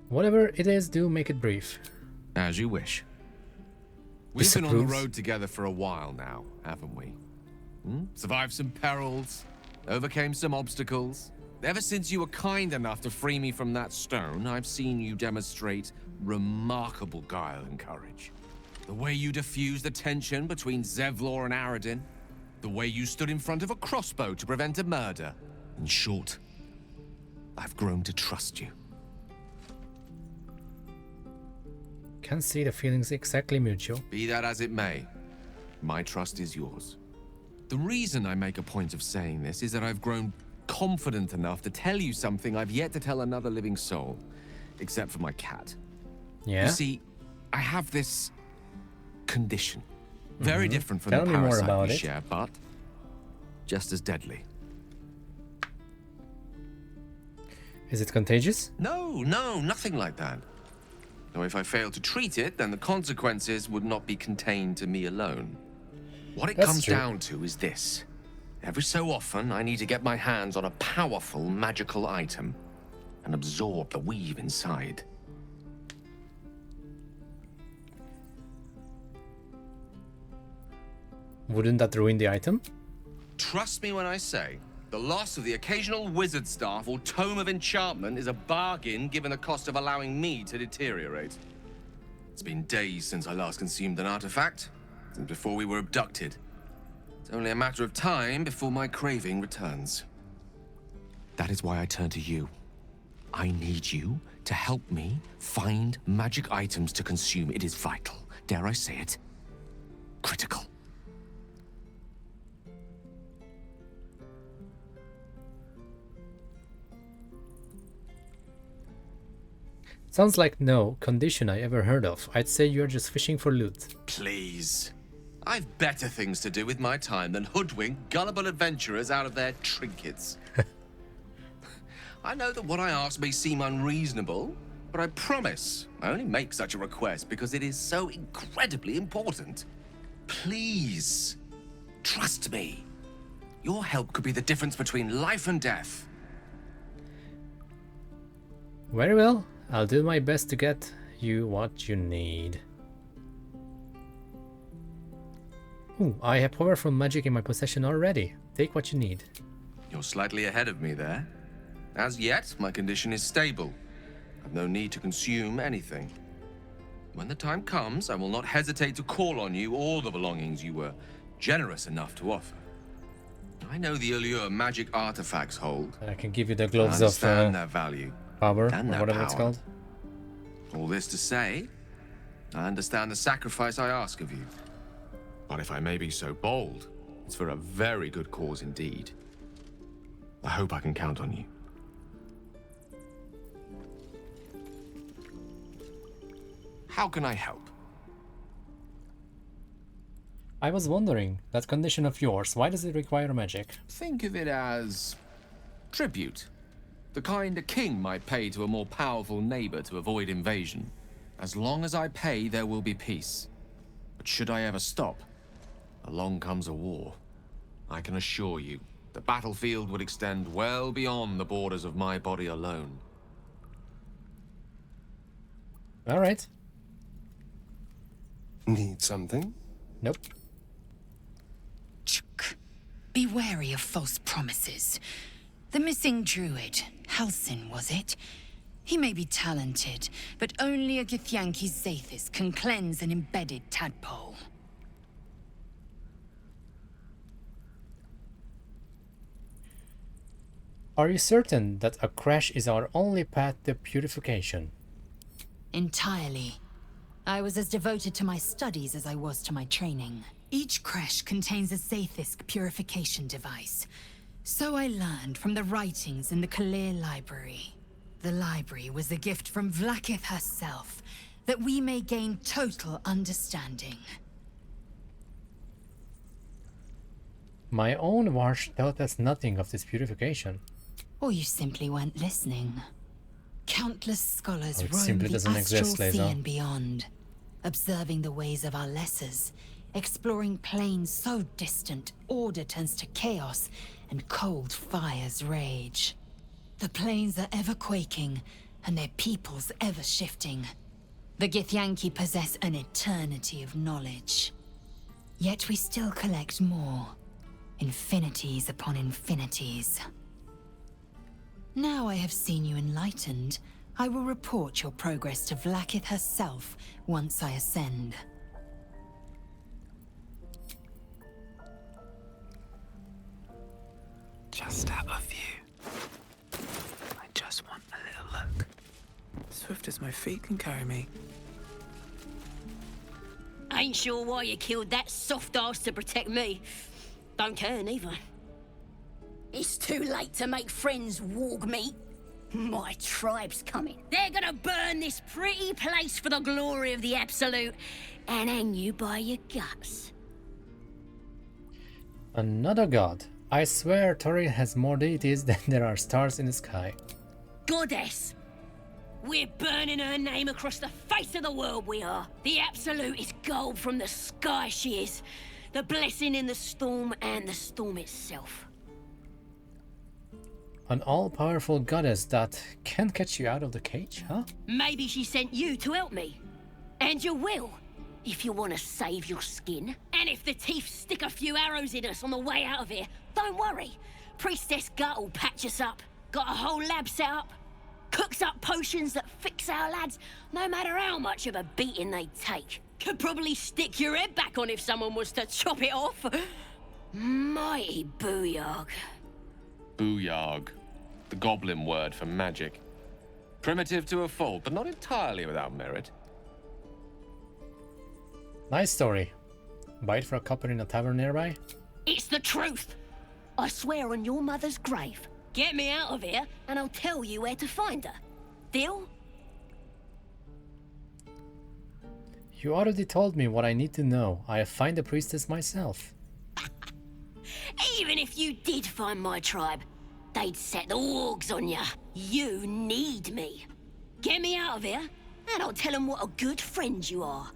Whatever it is, do make it brief. As you wish. We've been on the road together for a while now, haven't we? Survived some perils, overcame some obstacles, Ever since you were kind enough to free me from that stone, I've seen you demonstrate remarkable guile and courage. The way you diffused the tension between Zevlor and Aradin. The way you stood in front of a crossbow to prevent a murder. In short, I've grown to trust you. Can't see the feelings exactly mutual. Be that as it may, my trust is yours. The reason I make a point of saying this is that I've grown confident enough to tell you something I've yet to tell another living soul, except for my cat. Yeah? You see, I have this condition. Very different from Tell the me more parasite about we it. share, but just as deadly. Is it contagious? No, nothing like that. Though if I fail to treat it, then the consequences would not be contained to me alone. What it That's comes true. down to is this. Every so often, I need to get my hands on a powerful magical item and absorb the weave inside. Wouldn't that ruin the item? Trust me when I say, the loss of the occasional wizard staff or tome of enchantment is a bargain given the cost of allowing me to deteriorate. It's been days since I last consumed an artifact, since before we were abducted. It's only a matter of time before my craving returns. That is why I turn to you. I need you to help me find magic items to consume. It is vital. Dare I say it? Critical. Sounds like no condition I ever heard of. I'd say you're just fishing for loot. Please. I've better things to do with my time than hoodwink gullible adventurers out of their trinkets. I know that what I ask may seem unreasonable, but I promise I only make such a request because it is so incredibly important. Please, trust me. Your help could be the difference between life and death. Very well. I'll do my best to get you what you need. Ooh, I have powerful magic in my possession already. Take what you need. You're slightly ahead of me there. As yet, my condition is stable. I've no need to consume anything. When the time comes, I will not hesitate to call on you or the belongings you were generous enough to offer. I know the allure magic artifacts hold. I can give you the I gloves of understand their value. power, and or their whatever it's power. called. All this to say, I understand the sacrifice I ask of you. But if I may be so bold, it's for a very good cause indeed. I hope I can count on you. How can I help? I was wondering, that condition of yours, why does it require magic? Think of it as tribute. The kind a king might pay to a more powerful neighbor to avoid invasion. As long as I pay, there will be peace. But should I ever stop, along comes a war. I can assure you, the battlefield would extend well beyond the borders of my body alone. All right. Need something? Nope. Be wary of false promises. The missing druid, Halsin, was it? He may be talented, but only a Githyanki Zathis can cleanse an embedded tadpole. Are you certain that a crash is our only path to purification? Entirely. I was as devoted to my studies as I was to my training. Each crash contains a Zathisk purification device. So I learned from the writings in the Kalir library. The library was a gift from Vlaakith herself, that we may gain total understanding. My own Varsh taught us nothing of this purification. Or you simply weren't listening. Countless scholars Or it roam simply the doesn't astral exist, sea Lae'zel. and beyond, observing the ways of our lessers, exploring planes so distant, order turns to chaos, and cold fires rage. The planes are ever quaking, and their peoples ever shifting. The Githyanki possess an eternity of knowledge. Yet we still collect more. Infinities upon infinities. Now I have seen you enlightened, I will report your progress to Vlaakith herself once I ascend. Just out of view. I just want a little look. Swift as my feet can carry me. Ain't sure why you killed that soft ass to protect me. Don't care neither. It's too late to make friends, warg meat. My tribe's coming. They're gonna burn this pretty place for the glory of the Absolute and hang you by your guts. Another god. I swear Torin has more deities than there are stars in the sky. Goddess! We're burning her name across the face of the world, we are. The Absolute is gold from the sky, she is. The blessing in the storm and the storm itself. An all-powerful goddess that can't catch you out of the cage, huh? Maybe she sent you to help me. And you will, if you want to save your skin. And if the Teeth stick a few arrows in us on the way out of here, don't worry. Priestess Gut will patch us up. Got a whole lab set up. Cooks up potions that fix our lads, no matter how much of a beating they take. Could probably stick your head back on if someone was to chop it off. Mighty booyarg. Booyarg. The goblin word for magic. Primitive to a fault, but not entirely without merit. Nice story. Buy it for a copper in a tavern nearby? It's the truth. I swear on your mother's grave. Get me out of here, and I'll tell you where to find her. Deal? You already told me what I need to know. I'll find the priestess myself. Even if you did find my tribe, they'd set the wargs on ya. You need me. Get me out of here, and I'll tell them what a good friend you are.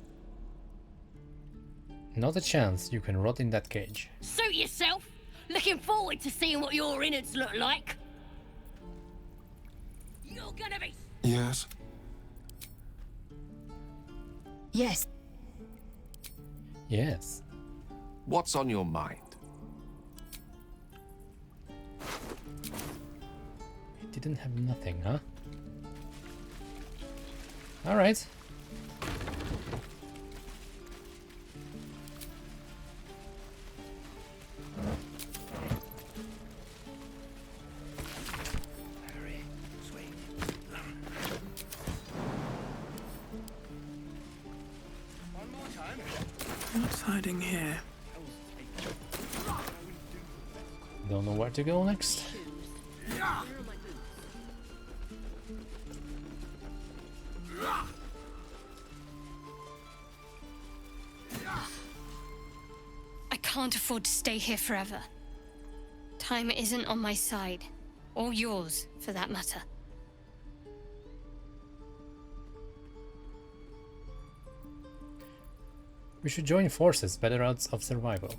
Not a chance. You can rot in that cage. Suit yourself. Looking forward to seeing what your innards look like. You're gonna be... Yes? Yes. Yes. What's on your mind? It didn't have nothing, huh? Alright. What's hiding here? Don't know where to go next. I can't afford to stay here forever. Time isn't on my side. Or yours, for that matter. We should join forces, better odds of survival.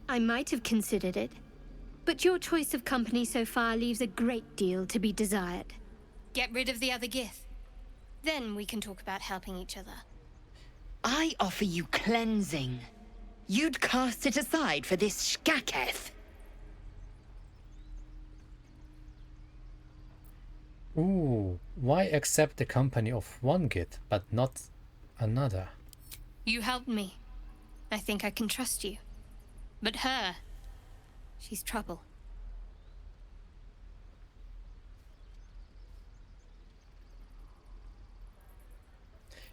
I might have considered it, but your choice of company so far leaves a great deal to be desired. Get rid of the other Gith. Then we can talk about helping each other. I offer you cleansing. You'd cast it aside for this Shkaketh. Ooh, why accept the company of one Gith, but not another? You helped me. I think I can trust you. But her, she's trouble.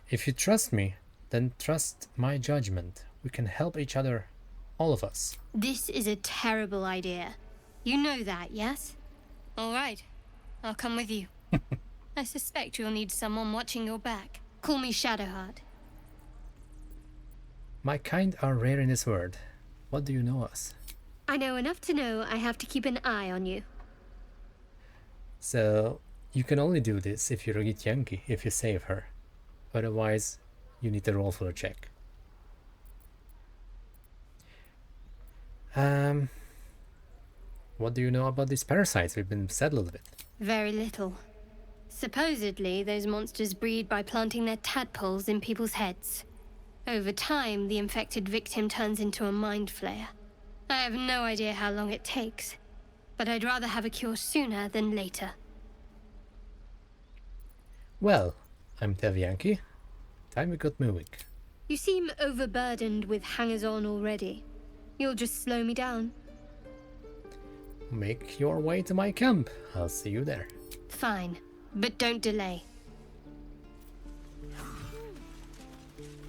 If you trust me, then trust my judgment. We can help each other, all of us. This is a terrible idea. You know that, yes? All right. I'll come with you. I suspect you'll need someone watching your back. Call me Shadowheart. My kind are rare in this world. What do you know us? I know enough to know I have to keep an eye on you. So, you can only do this if you're a Githyanki, if you save her. Otherwise, you need to roll for a check. What do you know about these parasites? We've been said a little bit. Very little. Supposedly, those monsters breed by planting their tadpoles in people's heads. Over time, the infected victim turns into a Mind Flayer. I have no idea how long it takes, but I'd rather have a cure sooner than later. Well, I'm Tavyanki. Time we got moving. You seem overburdened with hangers-on already. You'll just slow me down. Make your way to my camp. I'll see you there. Fine, but don't delay.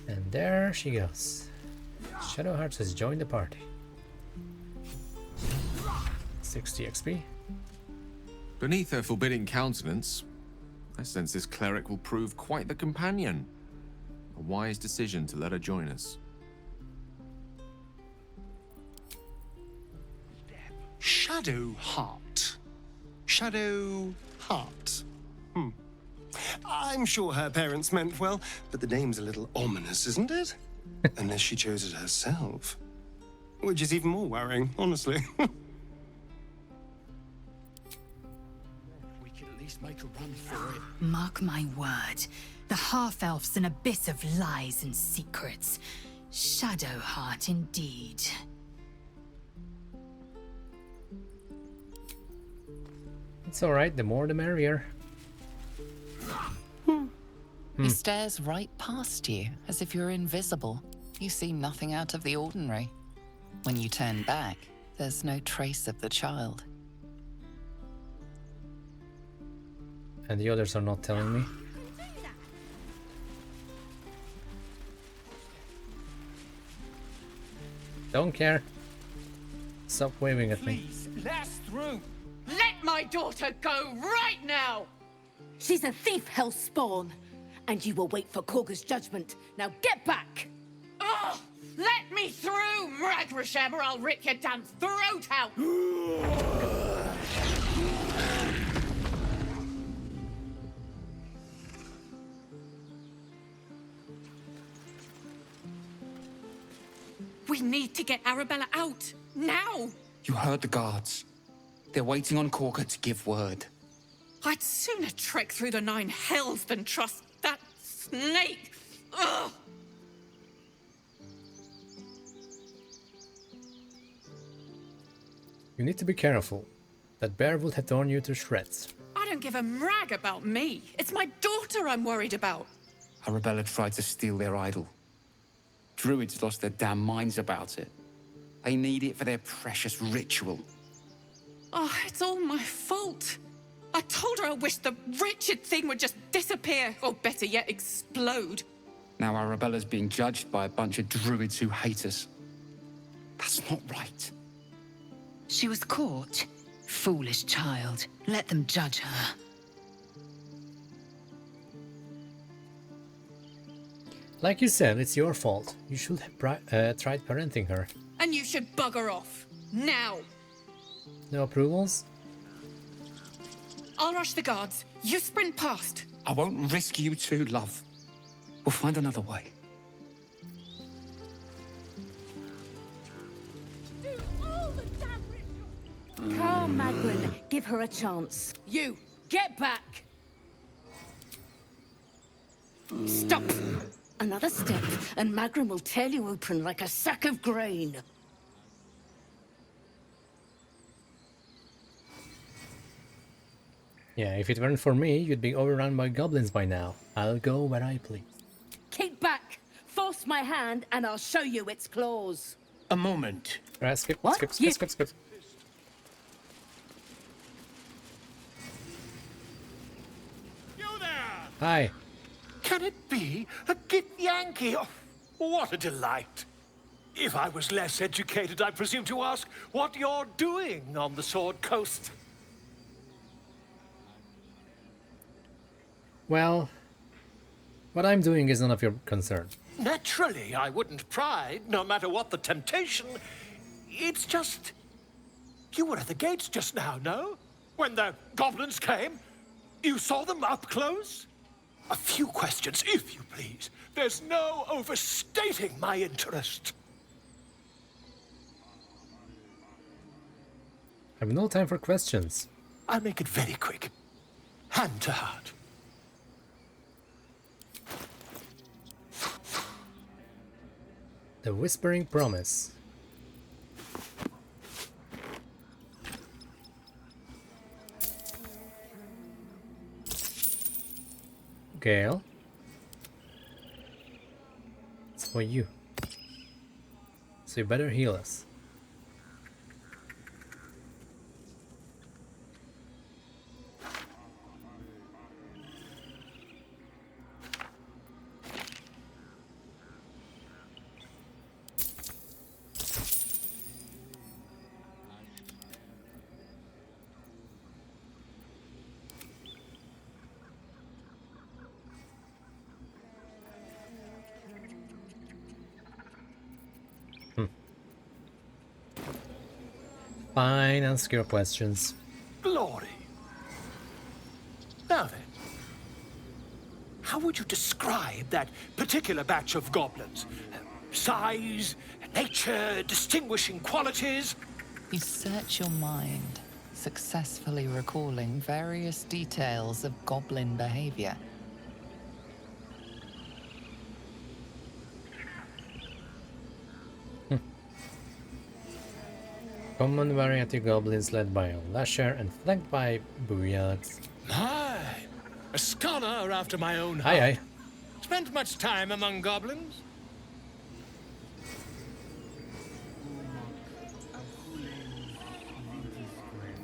And there she goes. Shadowheart has joined the party. 60 XP. Beneath her forbidding countenance, I sense this cleric will prove quite the companion. A wise decision to let her join us. Shadowheart. Shadowheart. I'm sure her parents meant well, but the name's a little ominous, isn't it? Unless she chose it herself. Which is even more worrying, honestly. We can at least make a run for it. Mark my word. The half-elf's an abyss of lies and secrets. Shadowheart indeed. It's alright, the more the merrier. He stares right past you, as if you're invisible. You see nothing out of the ordinary. When you turn back, there's no trace of the child. And the others are not telling me. Don't care. Stop waving at me. Please, last through. Let my daughter go right now! She's a thief, hellspawn. And you will wait for Korga's judgment. Now get back! Oh, let me through, Mragrasham, or I'll rip your damn throat out! We need to get Arabella out, now! You heard the guards. They're waiting on Korga to give word. I'd sooner trek through the 9 hells than trust that snake! Ugh! You need to be careful. That bear would have torn you to shreds. I don't give a rag about me. It's my daughter I'm worried about. Arabella tried to steal their idol. Druids lost their damn minds about it. They need it for their precious ritual. Oh, it's all my fault. I told her I wished the wretched thing would just disappear, or better yet, explode. Now Arabella's being judged by a bunch of druids who hate us. That's not right. She was caught. Foolish child. Let them judge her. Like you said, it's your fault. You should have tried parenting her. And you should bugger off. Now. No approvals? I'll rush the guards. You sprint past. I won't risk you too, love. We'll find another way. Calm, Magrin. Give her a chance. You, get back! Stop! Another step, and Magrin will tear you open like a sack of grain. Yeah, if it weren't for me, you'd be overrun by goblins by now. I'll go where I please. Keep back! Force my hand, and I'll show you its claws. A moment. Skip. You there! Hi. Can it be a Githyanki? Oh, what a delight. If I was less educated, I presume to ask what you're doing on the Sword Coast. Well, what I'm doing is none of your concern. Naturally, I wouldn't pry, no matter what the temptation. It's just... You were at the gates just now, no? When the goblins came? You saw them up close? A few questions, if you please. There's no overstating my interest. I have no time for questions. I'll make it very quick. Hand to heart. The Whispering Promise. Gale. It's for you. So you better heal us. Fine, answer your questions. Glory. Now then, how would you describe that particular batch of goblins? Size, nature, distinguishing qualities? You search your mind, successfully recalling various details of goblin behavior. Common variety goblins led by a lasher and flanked by booyads. My, a scholar after my own Aye, heart. aye. Spent much time among goblins?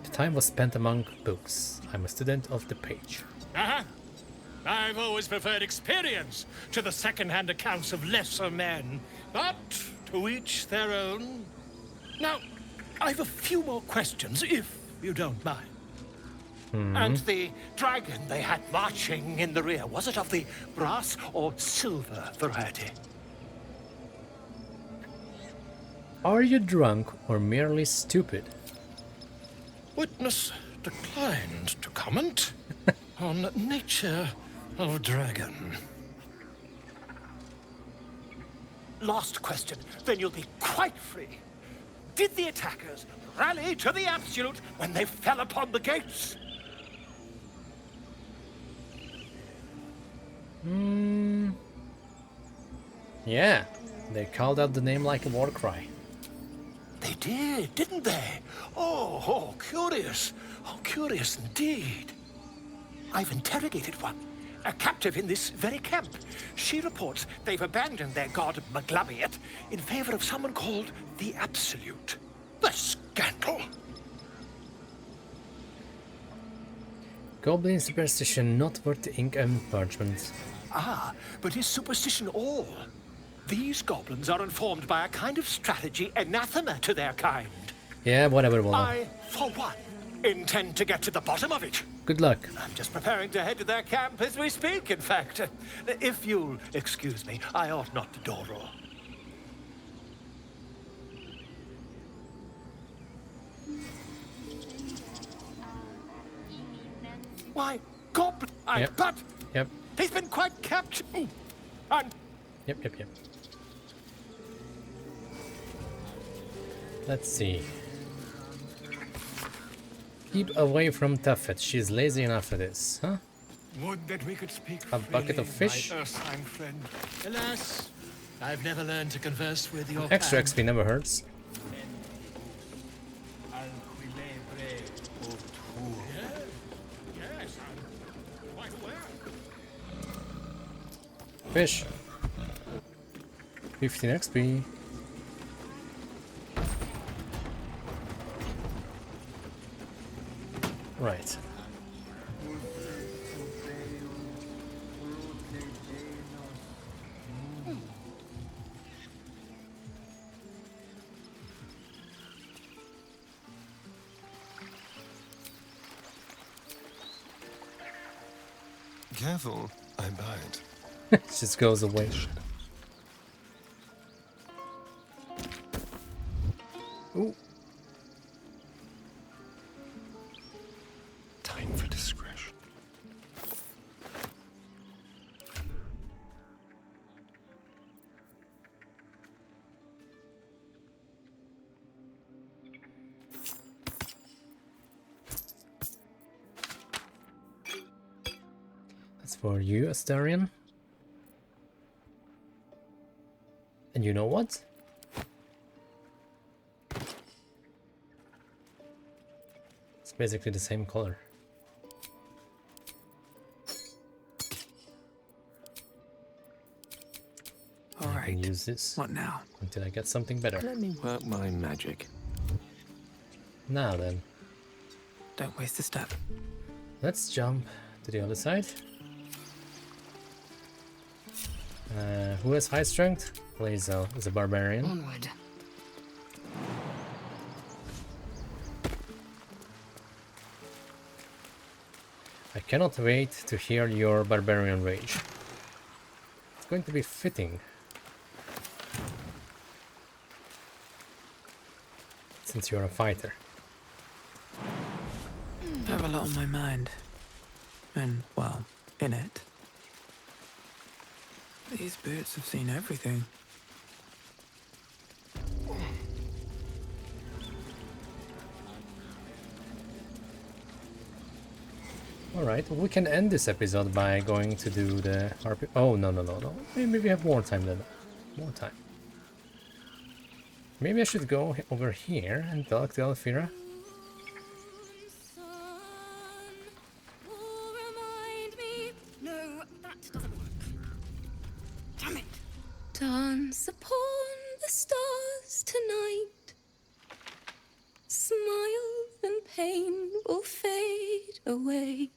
The time was spent among books. I'm a student of the page. Uh-huh. I've always preferred experience to the second-hand accounts of lesser men. But to each their own. Now, I've a few more questions, if you don't mind. And the dragon they had marching in the rear, was it of the brass or silver variety? Are you drunk or merely stupid? Witness declined to comment on nature of dragon. Last question, then you'll be quite free. Did the attackers rally to the absolute when they fell upon the gates? Yeah, they called out the name like a war cry. They did, didn't they? Oh, curious. Oh, curious indeed. I've interrogated one, a captive in this very camp. She reports they've abandoned their god Maglabiet in favor of someone called the Absolute. The scandal! Goblin superstition not worth the ink and parchment. Ah, but is superstition all? These goblins are informed by a kind of strategy anathema to their kind. Yeah, whatever, Wallo. I, for one, intend to get to the bottom of it. Good luck. I'm just preparing to head to their camp as we speak, in fact. If you'll excuse me, I ought not to dawdle. Why, goblin, Yep. but Yep. he's been quite captured. And Yep. Let's see. Keep away from Tuffet. She's lazy enough for this, huh? would that we could speak A bucket of freely, fish? my Ursine friend. Alas, I've never learned to converse with your Extra kind. XP never hurts. Yes, I'm quite aware. Fish. 15 XP. Right. Careful, I bite. It just goes away. Ooh. Time for discretion. That's for you, Astarion. And you know what? It's basically the same color. can use this. What now? Until I get something better. Let me work my magic. Now then. Don't waste a step. Let's jump to the other side. Who has high strength? Lae'zel is a barbarian. Onward. I cannot wait to hear your barbarian rage. It's going to be fitting. Since you're a fighter. I have a lot on my mind. And, well, in it. These boots have seen everything. Alright, we can end this episode by going to do the RP. Oh, no. Maybe we have more time than that. More time. Maybe I should go over here and talk to Alfira. No, that doesn't work. Damn it. Dance upon the stars tonight. Smile and pain will fade away.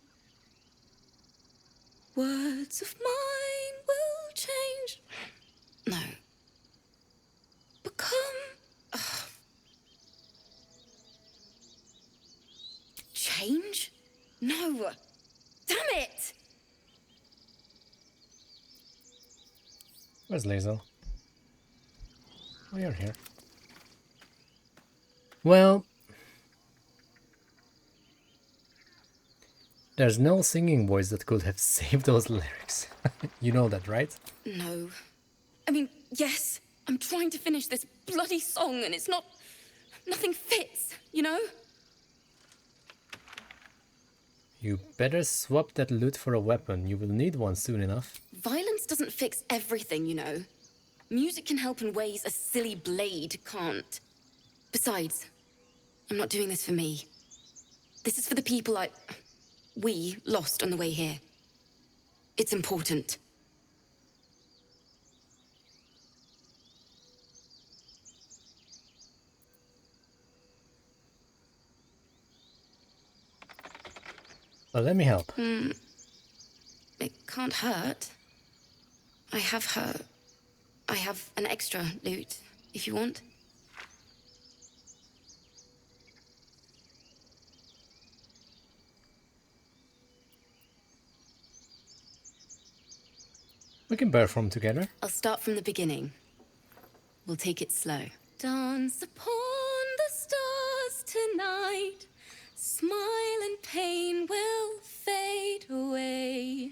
Words of mine will change. No. Become. Change? No. Damn it! Where's Lae'zel? Oh, you're here. Well, there's no singing voice that could have saved those lyrics. You know that, right? No. I mean, yes, I'm trying to finish this bloody song and it's not... Nothing fits, you know? You better swap that loot for a weapon. You will need one soon enough. Violence doesn't fix everything, you know. Music can help in ways a silly blade can't. Besides, I'm not doing this for me. This is for the people we lost on the way here. It's important. Well, let me help. It can't hurt. I have an extra loot, if you want. We can perform together. I'll start from the beginning. We'll take it slow. Dance upon the stars tonight. Smile and pain will fade away.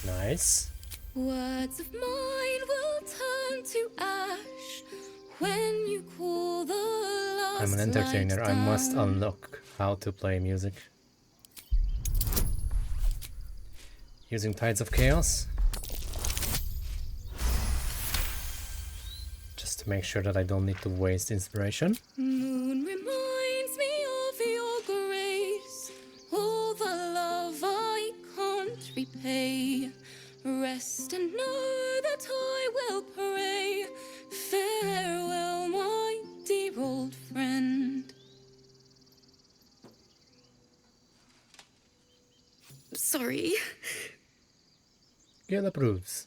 Nice. Words of mine will turn to ash when you call the last I'm an entertainer. light I must down. unlock how to play music. Using Tides of Chaos. Just to make sure that I don't need to waste inspiration. Moon reminds me of your grace, all the love I can't repay. Rest and know that I will pray. Farewell, my dear old friend. Sorry. Gale approves.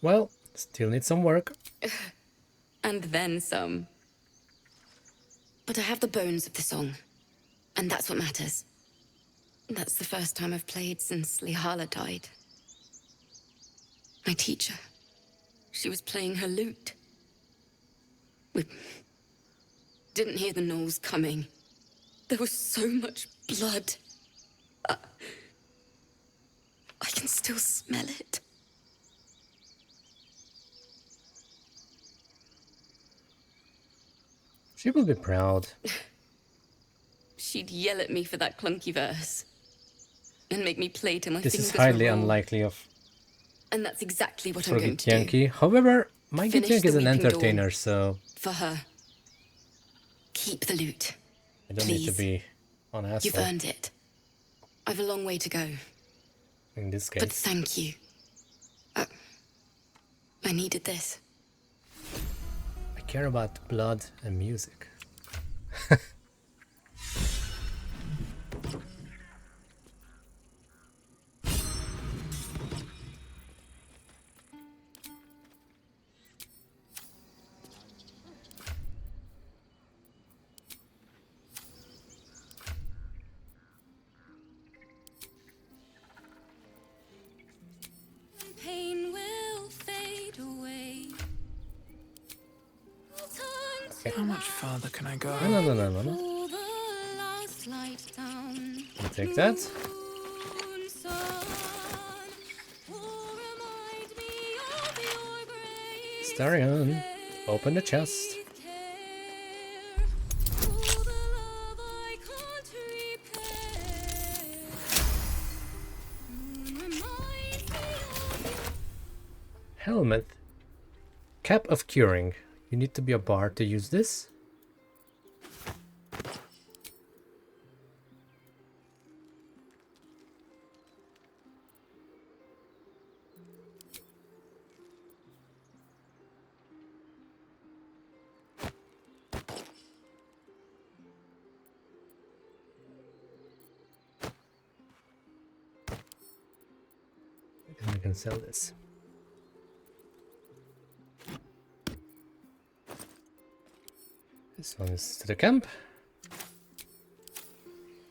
Well, still need some work. And then some. But I have the bones of the song, and that's what matters. That's the first time I've played since Lihala died. My teacher. She was playing her lute. We didn't hear the gnolls coming. There was so much blood. I can still smell it. She will be proud. She'd yell at me for that clunky verse. And make me play till my This fingers is highly were raw. unlikely of And that's exactly what for I'm going to do. Tavyanki. However, my Finish Githyanki is the an Weeping entertainer, Dawn. so For her. Keep the loot. I don't need to be an asshole. You've earned it. I've a long way to go. In this case. But thank you. I needed this. I care about blood and music. Pain will fade away. How much farther can I go? No. I'll take that. Astarion, open the chest. Helmet. Cap of curing. You need to be a bard to use this. And we can sell this. This one is to the camp.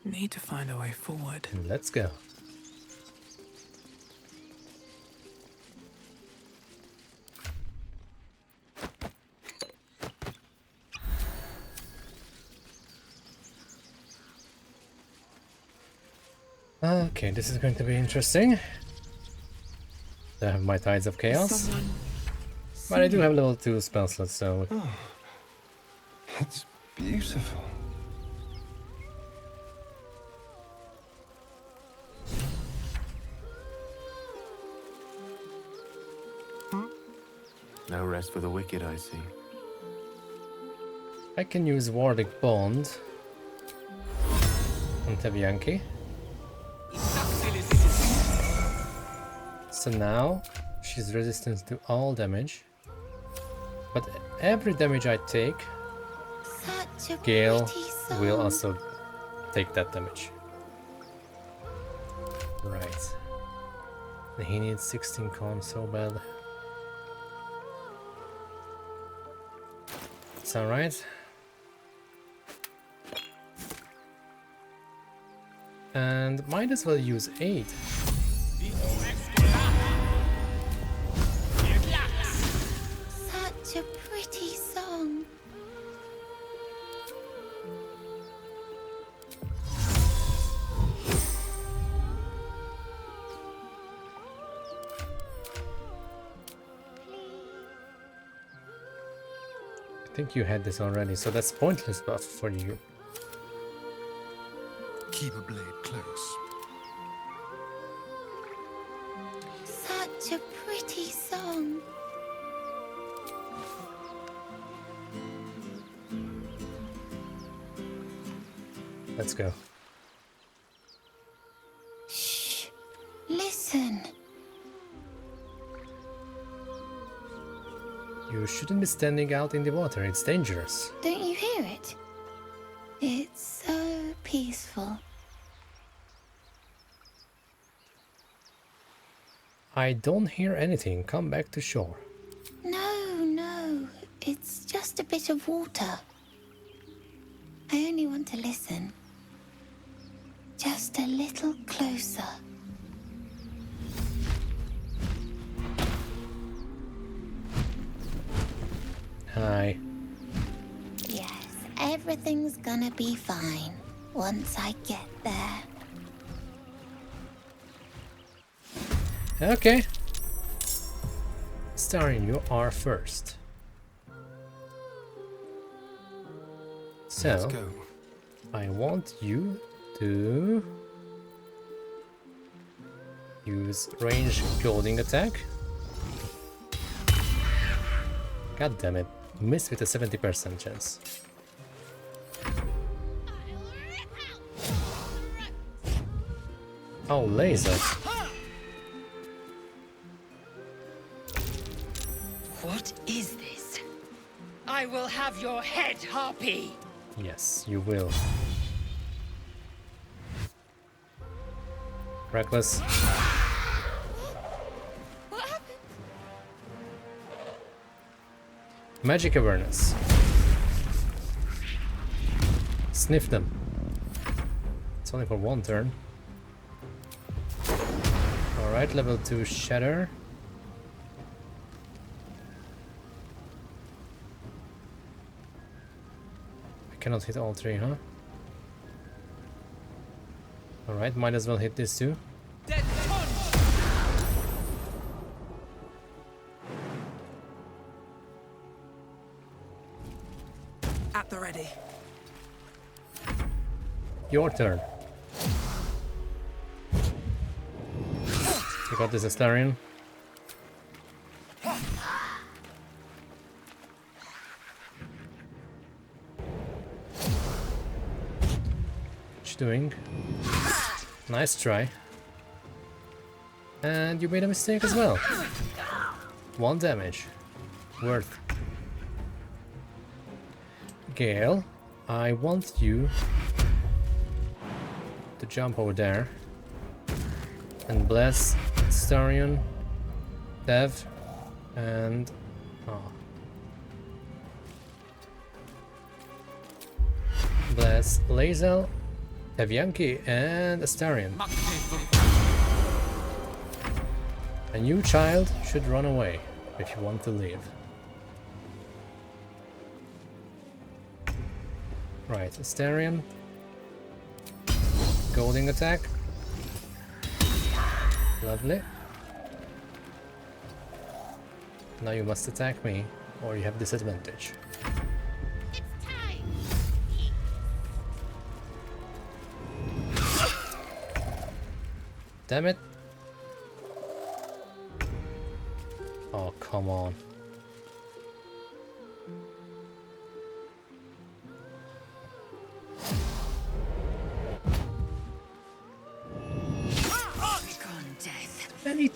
Need to find a way forward. And let's go. Okay, this is going to be interesting. I have my Tides of Chaos. But I do have level 2 spell slots, so... Oh, it's beautiful. No rest for the wicked, I see. I can use Wardic Bond on Tavyanki. So now she's resistant to all damage, but every damage I take, Gale will also take that damage. Right. And he needs 16 con so bad. It's alright. And might as well use 8. Such a pretty song. I think you had this already, so that's pointless buff for you. Keep a blade close. Such a pretty song. Let's go. Shh. Listen. You shouldn't be standing out in the water, it's dangerous. Don't you hear it? It's so peaceful. I don't hear anything, come back to shore. No. It's just a bit of water. I only want to listen. Just a little closer. Hi. Yes, everything's gonna be fine once I get there. Okay. Astarion, you are first. So, let's go. I want you to use ranged clothing attack God damn it. Missed with a 70% chance. Oh, Lae'zel. What is this? I will have your head, Harpy! Yes, you will. Reckless. Magic awareness. Sniff them. It's only for one turn. Alright, level 2 shatter. I cannot hit all three, huh? Alright, might as well hit this too. At the ready. Your turn. You got this, Astarion. What you doing? Nice try. And you made a mistake as well. 1 damage. Worth. Gale, I want you to jump over there and bless Astarion, Dev, and bless Lae'zel, Tavyanki, and Astarion. A new child should run away if you want to live. Right, Astarion. Golding attack. Lovely. Now you must attack me, or you have disadvantage. Damn it. Oh, come on.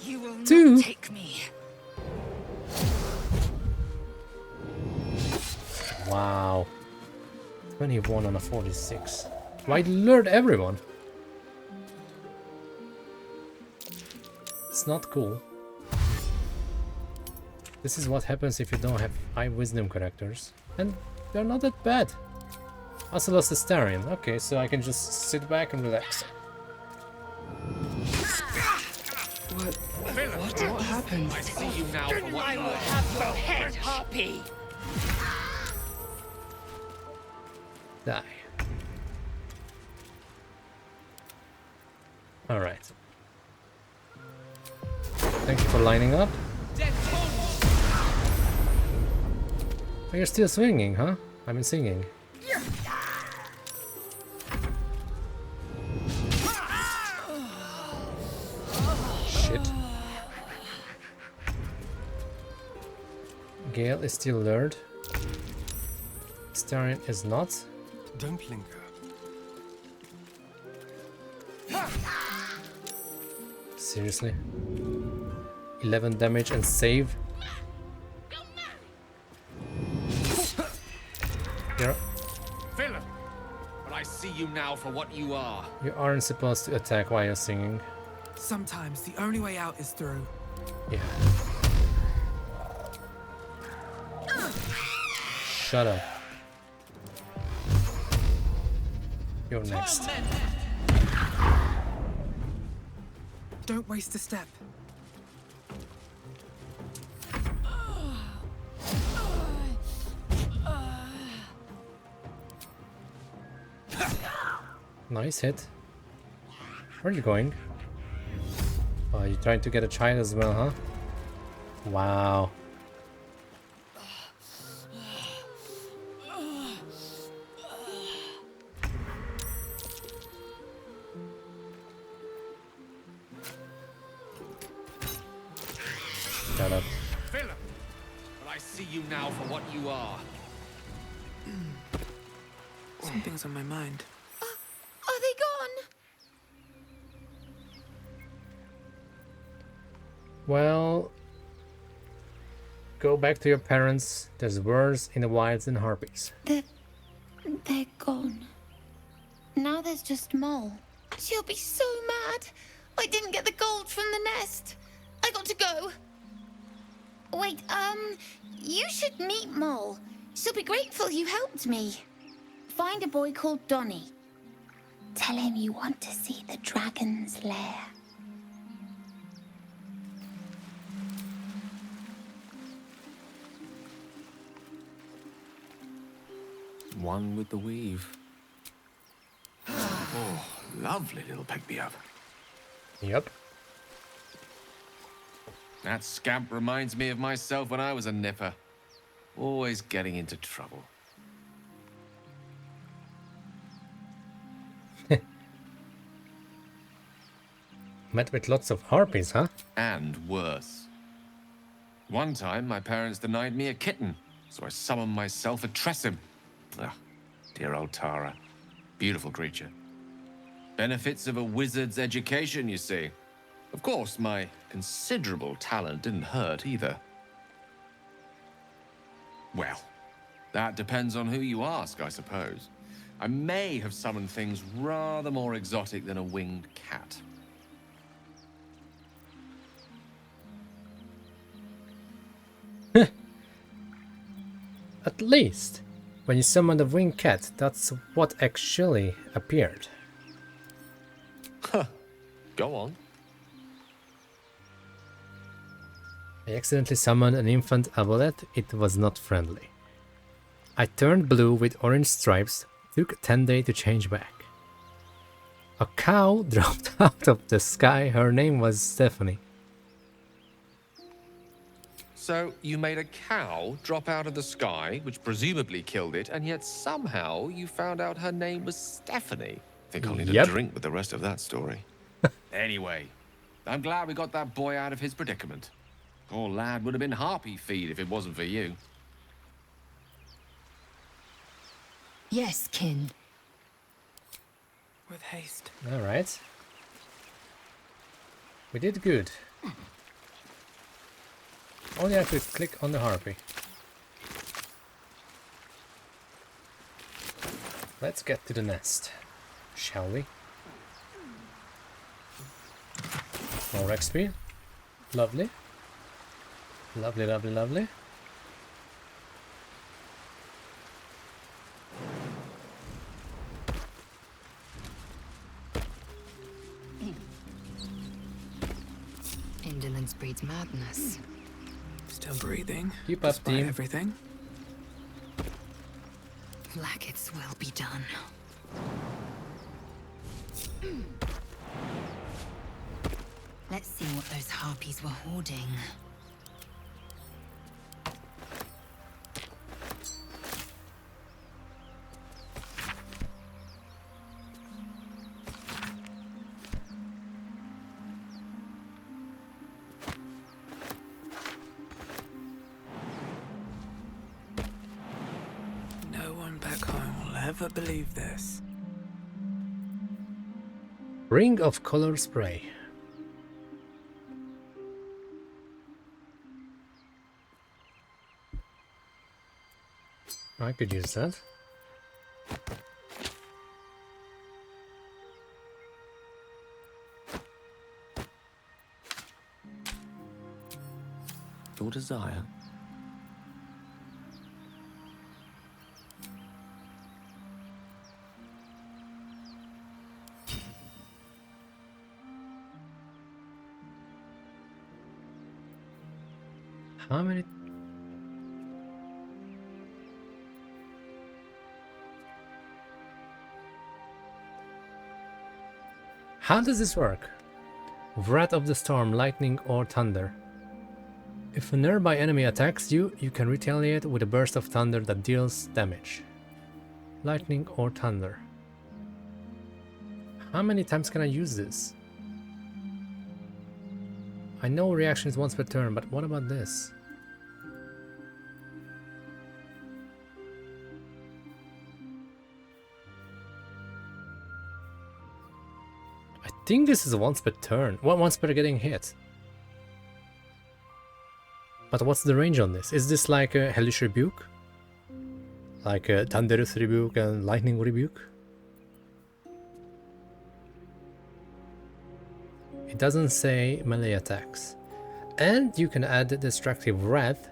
You will Two. not take me. Wow. 21 on a 46. Why lured everyone? It's not cool. This is what happens if you don't have high wisdom characters. And they're not that bad. Also lost Astarion. Okay, so I can just sit back and relax. What happened? I see you now for what I will have your head, Harpy! Die. Alright. Thank you for lining up. Oh, you're still swinging, huh? I've been singing. Shit. Gale is still lured. Astarion is not. Don't linger. Seriously? 11 damage and save? You're... Villain! But I see you now for what you are. You aren't supposed to attack while you're singing. Sometimes the only way out is through. Yeah. Shut up. You're next. Don't waste a step. Nice hit. Where are you going? Oh, you're trying to get a child as well, huh? Wow. Shut up. see you now for what you are. Something's on my mind. Are they gone? Well, go back to your parents. There's worse in the wilds than harpies. They're gone. Now there's just Mole. She'll be so mad. I didn't get the gold from the nest. I got to go. Wait, you should meet Mole. She'll be grateful you helped me. Find a boy called Donny. Tell him you want to see the dragon's lair. One with the weave. Oh, lovely little pick-me-up. Yep. That scamp reminds me of myself when I was a nipper. Always getting into trouble. Met with lots of harpies, huh? And worse. One time, my parents denied me a kitten, so I summoned myself a Tressim. Ah, dear old Tara. Beautiful creature. Benefits of a wizard's education, you see. Of course, my considerable talent didn't hurt either. Well, that depends on who you ask, I suppose. I may have summoned things rather more exotic than a winged cat. At least, when you summoned a winged cat, that's what actually appeared. Huh. Go on. I accidentally summoned an infant aboleth. It was not friendly. I turned blue with orange stripes. Took 10 days to change back. A cow dropped out of the sky. Her name was Stephanie. So you made a cow drop out of the sky, which presumably killed it, and yet somehow you found out her name was Stephanie. Think I'll need a drink with the rest of that story. Anyway, I'm glad we got that boy out of his predicament. Poor lad would have been harpy feed if it wasn't for you. Yes, kin. With haste. All right. We did good. Only have to click on the harpy. Let's get to the nest, shall we? More XP. Lovely. Lovely, lovely, lovely. Indolence breeds madness. Still breathing. Keep up, team. Everything. Lackets will be done. Let's see what those harpies were hoarding. Never believe this. Ring of color spray. I could use that. Your desire. How many? How does this work? Wrath of the Storm, lightning or thunder. If a nearby enemy attacks you, you can retaliate with a burst of thunder that deals damage. Lightning or thunder. How many times can I use this? I know reaction is once per turn, but what about this? think this is once per turn. Once per getting hit. But what's the range on this? Is this like a Hellish Rebuke? Like a Thunderous Rebuke and Lightning Rebuke? It doesn't say melee attacks. And you can add Destructive Wrath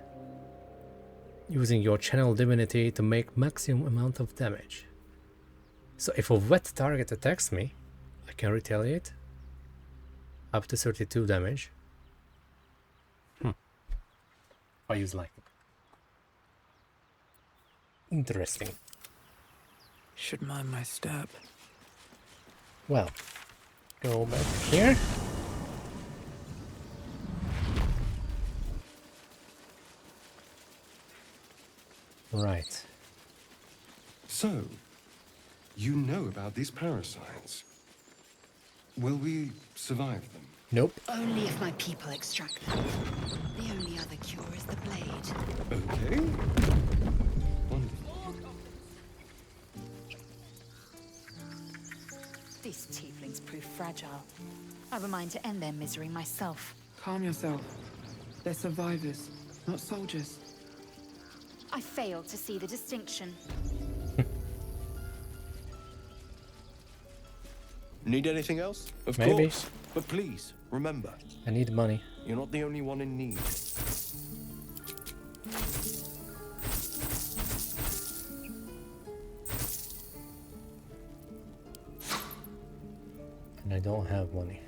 using your Channel Divinity to make maximum amount of damage. So if a wet target attacks me, I can retaliate up to 32 damage. I use lightning. Interesting. Should mind my step. Well, go back here. Right. So, you know about these parasites. Will we survive them? Nope. Only if my people extract them. The only other cure is the blade. Okay. Wonderful. These tieflings prove fragile. I have a mind to end their misery myself. Calm yourself. They're survivors, not soldiers. I fail to see the distinction. Need anything else? Of Maybe. course. But please, remember. I need money. You're not the only one in need. And I don't have money.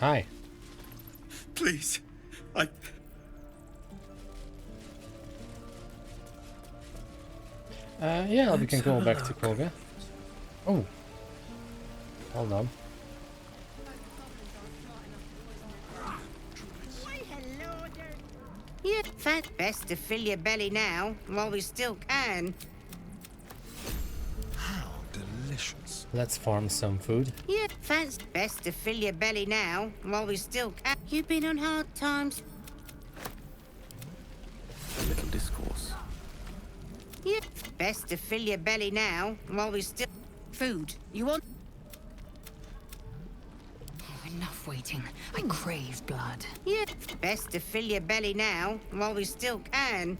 Hi. Please, Yeah, we can go back to Koga. Oh. Hold on. Yeah, fat best to fill your belly now, while we still can. How delicious. Let's farm some food. Yeah, fat's best to fill your belly now, while we still can. You've been on hard times. A little discourse. Yeah, best to fill your belly now, while we still... Food. You want... Oh, enough waiting. I crave blood. Yeah, best to fill your belly now, while we still can.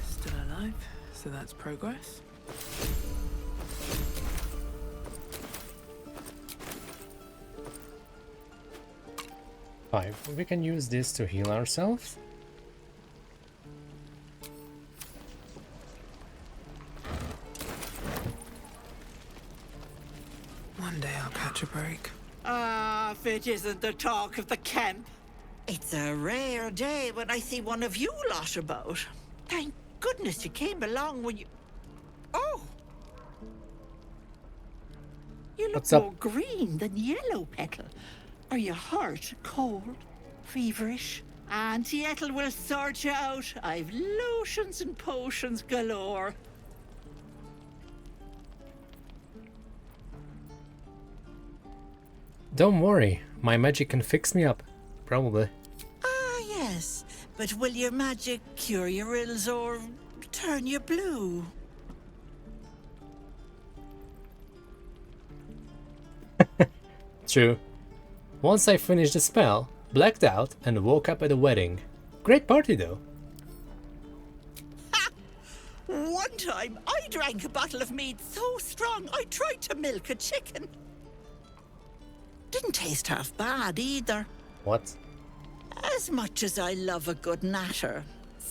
Still alive, so that's progress. Five. We can use this to heal ourselves. One day I'll catch a break. Ah, if it isn't the talk of the camp. It's a rare day when I see one of you lot about. Thank goodness you came along when you... Oh! You look What's up? more green than yellow, Petal. Are you hurt, cold, feverish? Auntie Ethel will sort you out. I've lotions and potions galore. Don't worry, my magic can fix me up. Probably. Ah, yes. But will your magic cure your ills or turn you blue? True. Once I finished the spell, blacked out, and woke up at a wedding. Great party though. One time, I drank a bottle of mead so strong I tried to milk a chicken. Didn't taste half bad either. What? As much as I love a good natter,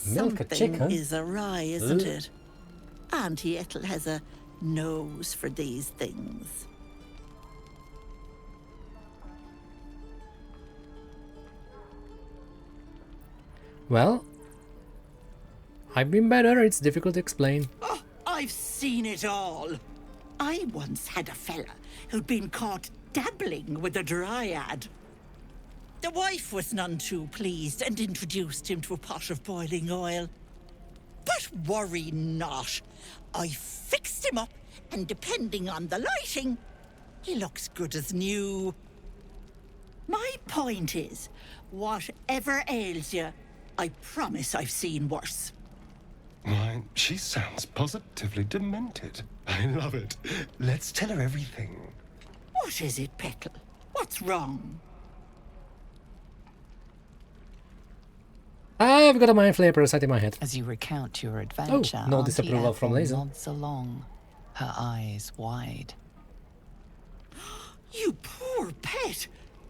Milk a chicken? something is awry, isn't Ugh. it? Auntie Ethel has a nose for these things. Well, I've been better, it's difficult to explain. Oh, I've seen it all. I once had a fella who'd been caught dabbling with a dryad. The wife was none too pleased and introduced him to a pot of boiling oil. But worry not. I fixed him up, and depending on the lighting, he looks good as new. My point is, whatever ails you, I promise I've seen worse. Why, she sounds positively demented. I love it. Let's tell her everything. What is it, Petal? What's wrong? I've got a Mind Flayer parasite in my head. As you recount your adventure, no Auntie disapproval from Ethel Lae'zel. nods along, her eyes wide. You poor pet!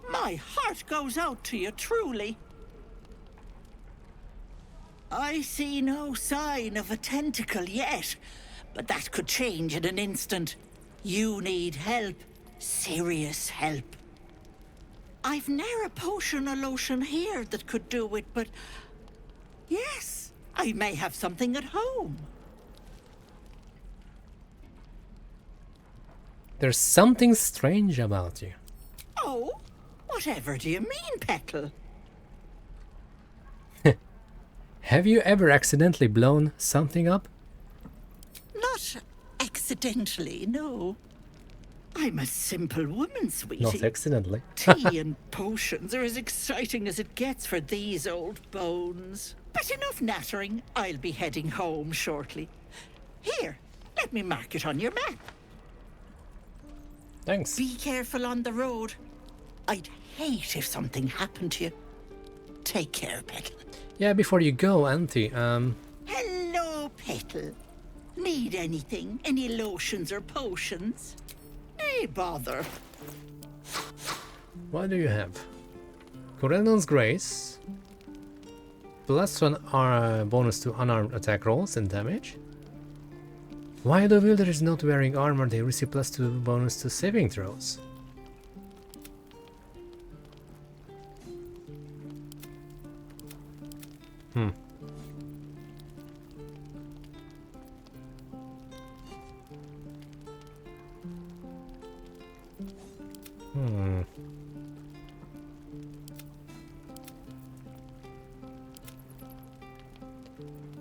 My heart goes out to you, truly. I see no sign of a tentacle yet, but that could change in an instant. You need help. Serious help. I've ne'er a potion or lotion here that could do it, but... yes, I may have something at home. There's something strange about you. Oh? Whatever do you mean, Petal? Have you ever accidentally blown something up? Not accidentally, no. I'm a simple woman, sweetie. Not accidentally. Tea and potions are as exciting as it gets for these old bones. But enough nattering. I'll be heading home shortly. Here, let me mark it on your map. Thanks. Be careful on the road. I'd hate if something happened to you. Take care, Petal. Yeah, before you go, Auntie, Hello, Petal. Need anything? Any lotions or potions? Hey, bother. what do you have? Corellon's Grace. +1 bonus to unarmed attack rolls and damage. While the wielder is not wearing armor, they receive +2 bonus to saving throws.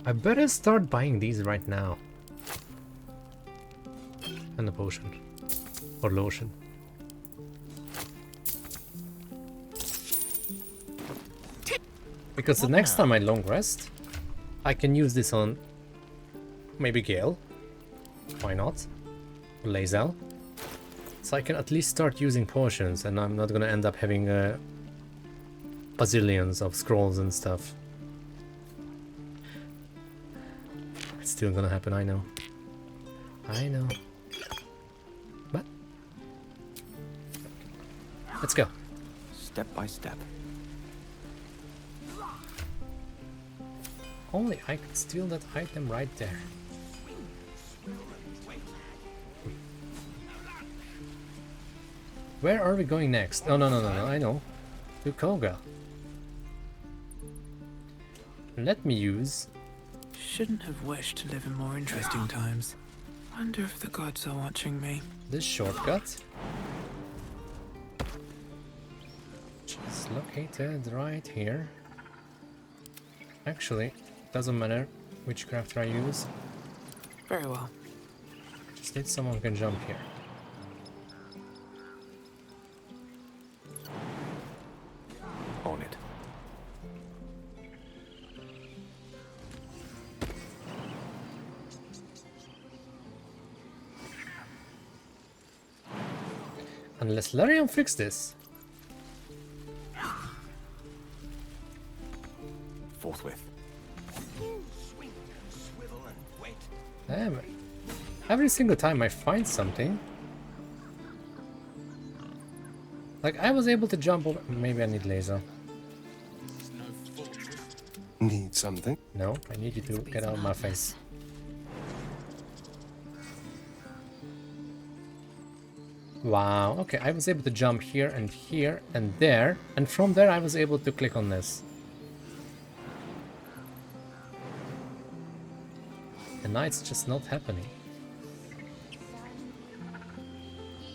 I better start buying these right now. And a potion. Or lotion. Because the next time I long rest, I can use this on maybe Gale. Why not? Or Lae'zel. So I can at least start using potions and I'm not gonna end up having bazillions of scrolls and stuff. It's still gonna happen, I know. I know. But let's go. Step by step. Only I could steal that item right there. Where are we going next? No, I know. To Koga. Let me use... Shouldn't have wished to live in more interesting times. Wonder if the gods are watching me. This shortcut. Which is located right here. Actually, doesn't matter which crafter I use. Very well. Just need someone who can jump here. On it. Unless Larian fixed this. Forthwith. Damn it. Every single time I find something... Like, I was able to jump over... Maybe I need Lae'zel. Need something? No, I need you to get out of my face. Wow, okay, I was able to jump here and there, and from there I was able to click on this. And now it's just not happening.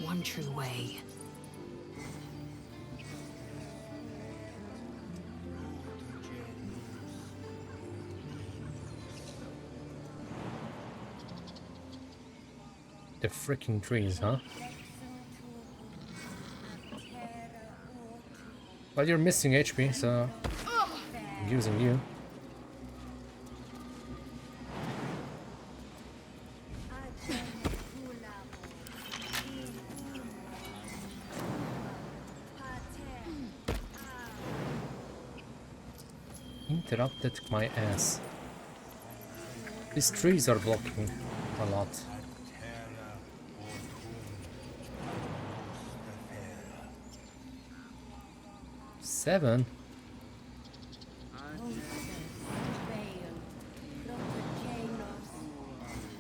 One true way. The freaking trees, huh? Well, you're missing HP, so I'm using you. Interrupted my ass. These trees are blocking a lot. Seven?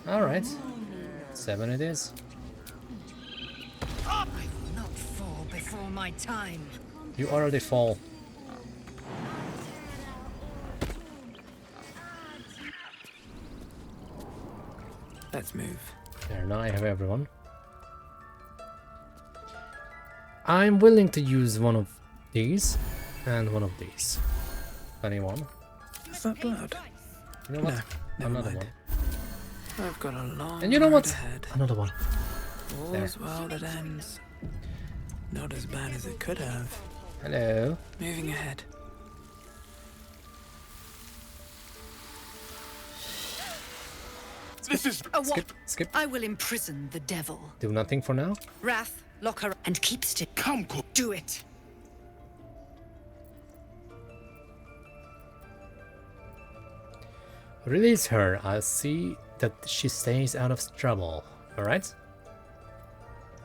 Alright. 7 it is. I will not fall before my time. You already fall. Let's move. There, now I have everyone. I'm willing to use one of these and one of these. Anyone? Is that blood? You know what? No, Another mind. one. I've got a long And you know what? road ahead. Another one. All's well that ends. Not as bad as it could have. Hello. Moving ahead. This is a what? Skip. I will imprison the devil. Do nothing for now. Wrath, lock her and keep still. Come, do it. Release her. I'll see that she stays out of trouble. Alright?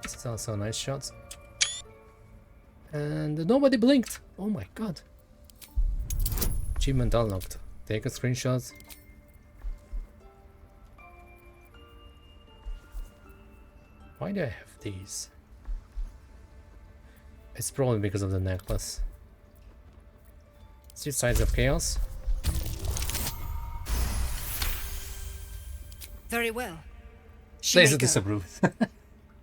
This is also a nice shot. And nobody blinked. Oh my god. Achievement unlocked. Take a screenshot. Why do I have these? It's probably because of the necklace. See Sides of Chaos. Very well. Lae'zel disapproves.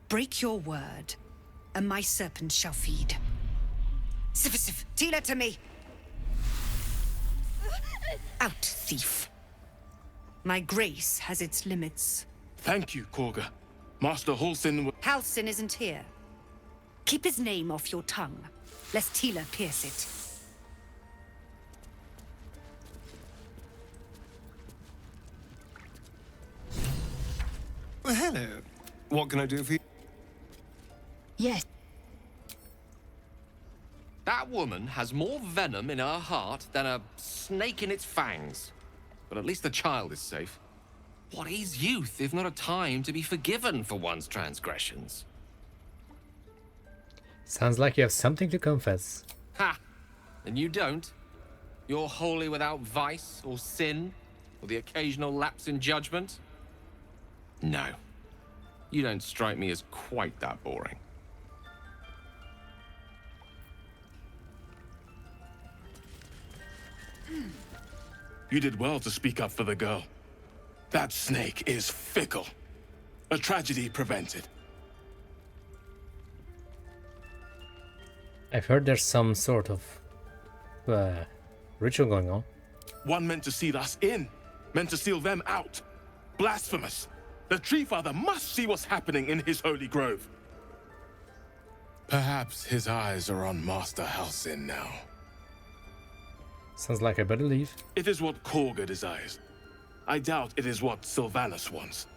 Break your word, and my serpent shall feed. Sif, Tila to me. Out, thief. My grace has its limits. Thank you, Korga. Master Halsin. Halsin isn't here. Keep his name off your tongue, lest Tila pierce it. Well, hello. What can I do for you? Yes. That woman has more venom in her heart than a snake in its fangs. But at least the child is safe. What is youth if not a time to be forgiven for one's transgressions? Sounds like you have something to confess. Ha! And you don't? You're wholly without vice or sin, or the occasional lapse in judgment? No. You don't strike me as quite that boring. You did well to speak up for the girl. That snake is fickle. A tragedy prevented. I've heard there's some sort of ritual going on. One meant to seal us in, meant to seal them out. Blasphemous. The Tree Father must see what's happening in his holy grove. Perhaps his eyes are on Master Halsin now. Sounds like I better leave. It is what Korga desires. I doubt it is what Sylvanas wants.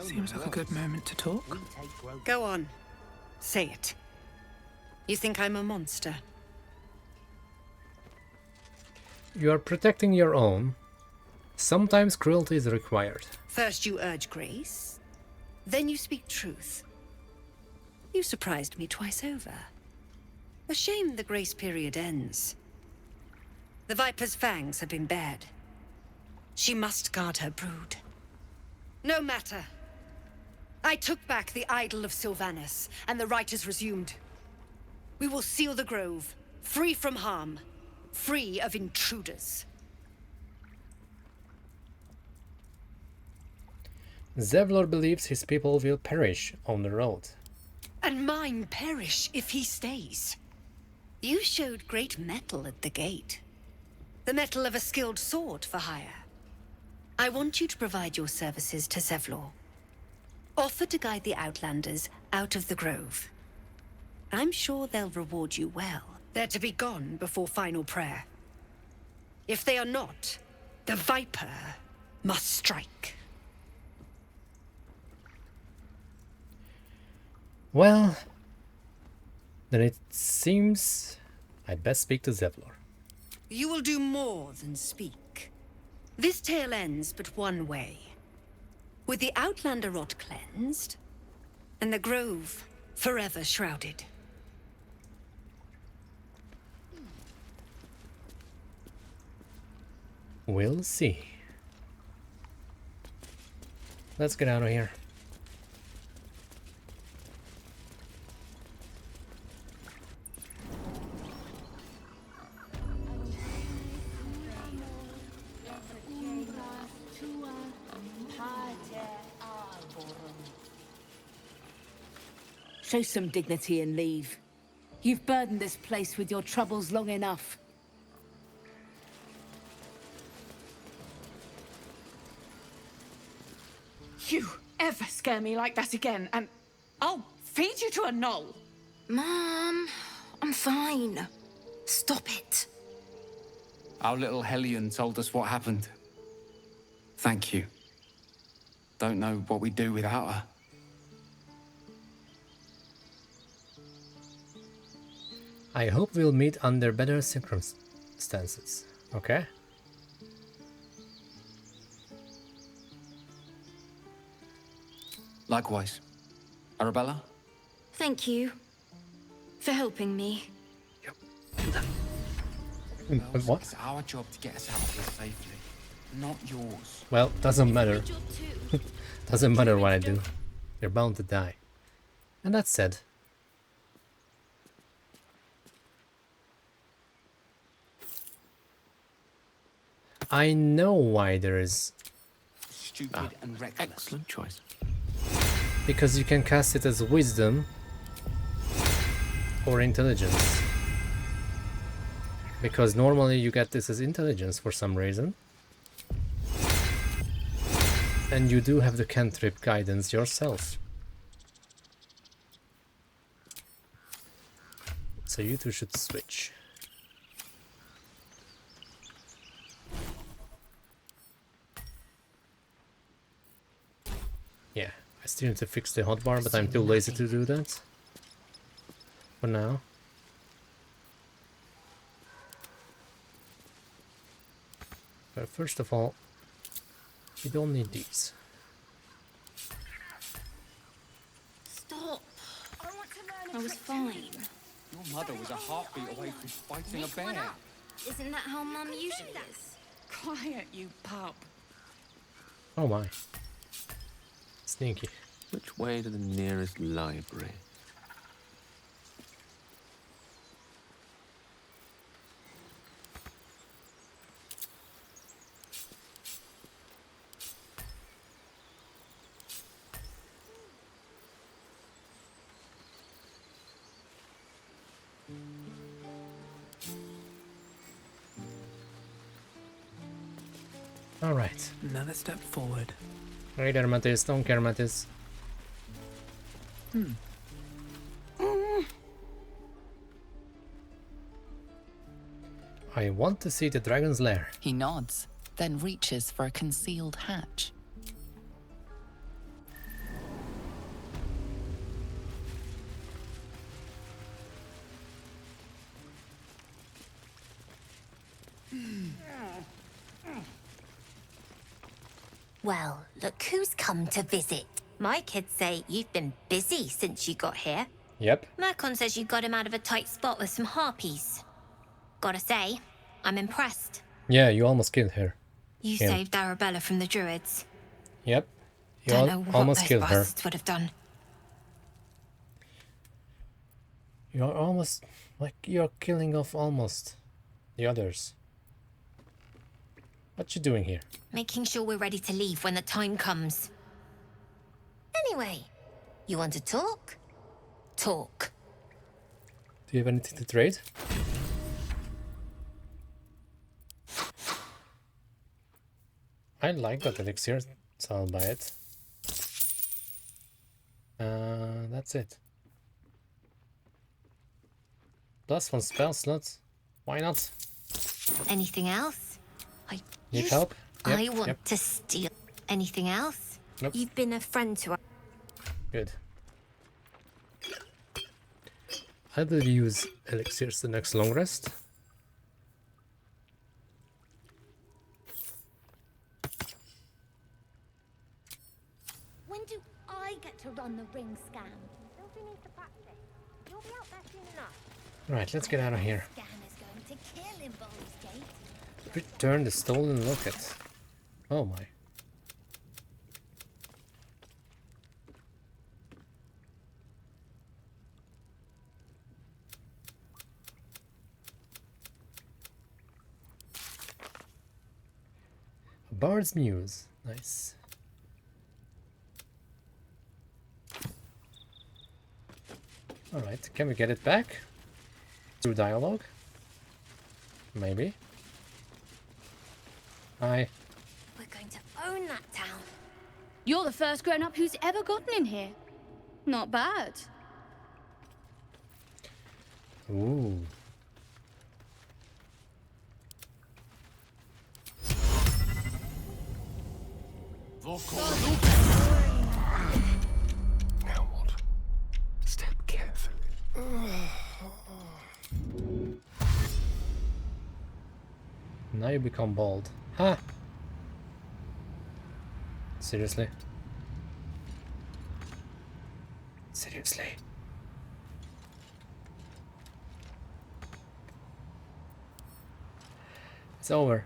Seems like a good moment to talk. Go on. Say it. You think I'm a monster? You are protecting your own. Sometimes cruelty is required. First you urge grace, then you speak truth. You surprised me twice over. A shame the grace period ends. The Viper's fangs have been bared. She must guard her brood. No matter. I took back the idol of Sylvanas, and the rite is resumed. We will seal the grove, free from harm, free of intruders. Zevlor believes his people will perish on the road. And mine perish if he stays. You showed great mettle at the gate. The mettle of a skilled sword for hire. I want you to provide your services to Zevlor. Offer to guide the Outlanders out of the grove. I'm sure they'll reward you well. They're to be gone before final prayer. If they are not, the Viper must strike. Well, then it seems I'd best speak to Zevlor. You will do more than speak. This tale ends but one way. With the Outlander rot cleansed, and the Grove forever shrouded. We'll see. Let's get out of here. Show some dignity and leave. You've burdened this place with your troubles long enough. You ever scare me like that again, and I'll feed you to a gnoll. Mom, I'm fine. Stop it. Our little Hellion told us what happened. Thank you. Don't know what we'd do without her. I hope we'll meet under better circumstances, okay? Likewise. Arabella? Thank you for helping me. What? It's our job to get us out of here safely, not yours. Well, doesn't matter. Doesn't matter what I do. You're bound to die. And that said, I know why there is... Stupid and reckless. Excellent choice. Because you can cast it as wisdom or intelligence. Because normally you get this as intelligence for some reason. And you do have the cantrip guidance yourself. So you two should switch. Yeah, I still need to fix the hotbar, but I'm too lazy to do that. For now. But first of all, we don't need these. Stop. I was fine. Your mother was a heartbeat away from fighting a bear. Isn't that how Mum usually is? Quiet, you pup. Oh my. Sneaky. Which way to the nearest library? Alright. Another step forward. Right there, Mattis. Don't care, Mattis. I want to see the dragon's lair. He nods, then reaches for a concealed hatch. Well, look who's come to visit. My kids say you've been busy since you got here. Yep. Mercon says you got him out of a tight spot with some harpies. Gotta say, I'm impressed. Yeah, you almost killed her. You Him. saved Arabella from the druids. Yep. You Don't know what almost those killed her. bastards would have done. You're almost... like you're killing off almost the others. What you doing here? Making sure we're ready to leave when the time comes. Anyway, you want to talk? Talk. Do you have anything to trade? I like that elixir, so I'll buy it. That's it. +1 spell slots. Why not? Anything else? Need help? Yep, I want yep. to steal. Anything else? Nope. You've been a friend to us. Good. I will use elixirs the next long rest. When do I get to run the ring scan? Still do need to practice. You'll be out there soon enough. Right, let's get out of here. Scan is going to kill in Baldur's Gate. Return the stolen locket. Oh my. A Bard's Muse. Nice. Alright, can we get it back? Through dialogue? Maybe. Hi. We're going to own that town. You're the first grown-up who's ever gotten in here. Not bad. Ooh. Now what? Step carefully. Now you become bald. Ha! Seriously? Seriously? It's over.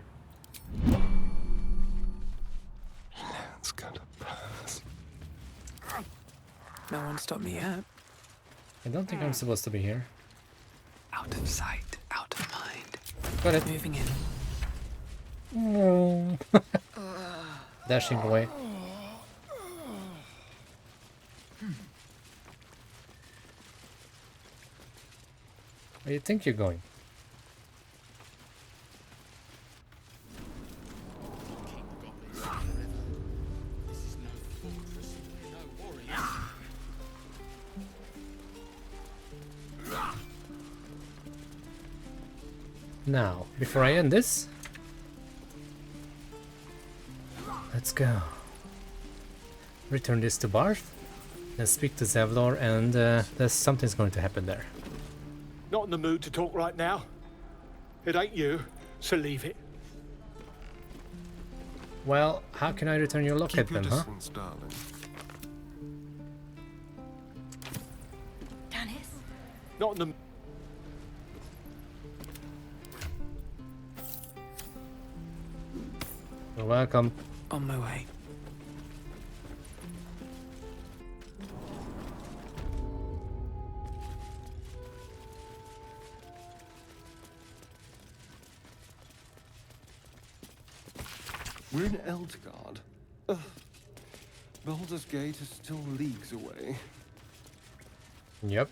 It's gonna pass. No one stopped me yet. I don't think I'm supposed to be here. Out of sight, out of mind. Got it. Moving in. No. Dashing away. Where do you think you're going? Now, before I end this, let's go. Return this to Barth, then speak to Zevlor, and there's something's going to happen there. Not in the mood to talk right now. It ain't you, so leave it. Well, how can I return your locket then, huh? Darling. Dennis? Not in the... You're welcome. On my way. We're in Eldgard. Ugh. Baldur's Gate is still leagues away. Yep.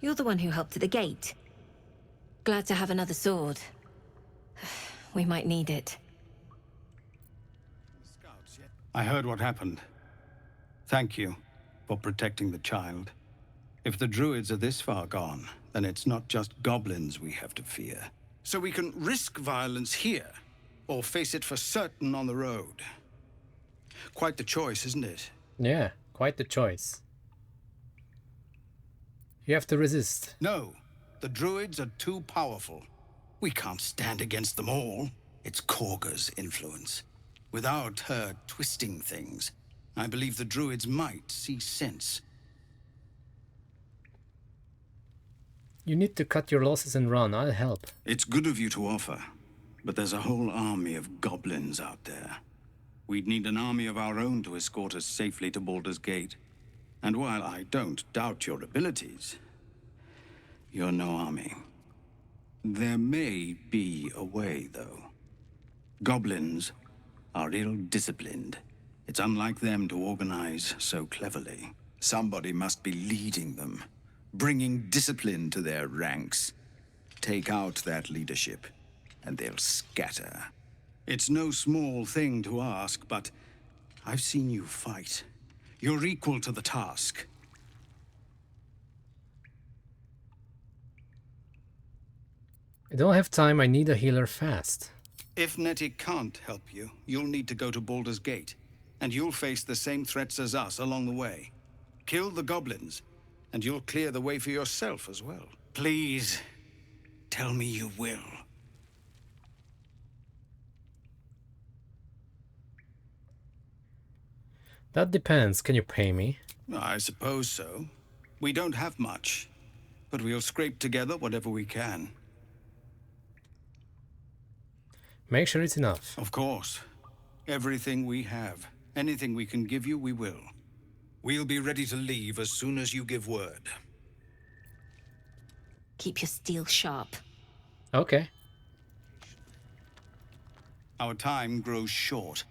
You're the one who helped at the gate. Glad to have another sword. We might need it. I heard what happened. Thank you for protecting the child. If the druids are this far gone, then it's not just goblins we have to fear. So we can risk violence here, or face it for certain on the road. Quite the choice, isn't it? Yeah, quite the choice. You have to resist. No, the druids are too powerful. We can't stand against them all. It's Korga's influence. Without her twisting things, I believe the druids might see sense. You need to cut your losses and run. I'll help. It's good of you to offer, but there's a whole army of goblins out there. We'd need an army of our own to escort us safely to Baldur's Gate. And while I don't doubt your abilities, you're no army. There may be a way, though. Goblins are ill-disciplined. It's unlike them to organize so cleverly. Somebody must be leading them, bringing discipline to their ranks. Take out that leadership, and they'll scatter. It's no small thing to ask, but I've seen you fight. You're equal to the task. I don't have time, I need a healer fast. If Nettie can't help you, you'll need to go to Baldur's Gate, and you'll face the same threats as us along the way. Kill the goblins, and you'll clear the way for yourself as well. Please, tell me you will. That depends, can you pay me? I suppose so. We don't have much, but we'll scrape together whatever we can. Make sure it's enough. Of course. Everything we have. Anything we can give you, we will. We'll be ready to leave as soon as you give word. Keep your steel sharp. Okay. Our time grows short.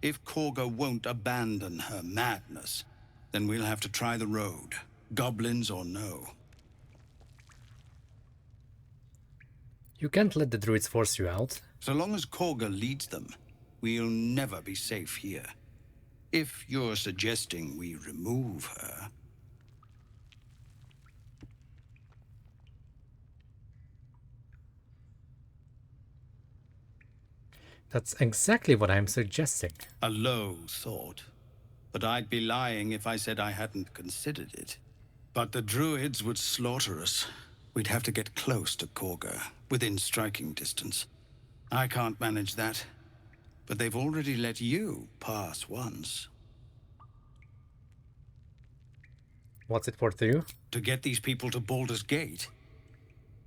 If Korga won't abandon her madness, then we'll have to try the road. Goblins or no. You can't let the druids force you out. So long as Korga leads them, we'll never be safe here. If you're suggesting we remove her... That's exactly what I'm suggesting. A low thought. But I'd be lying if I said I hadn't considered it. But the druids would slaughter us. We'd have to get close to Korga, within striking distance. I can't manage that. But they've already let you pass once. What's it worth to you? To get these people to Baldur's Gate.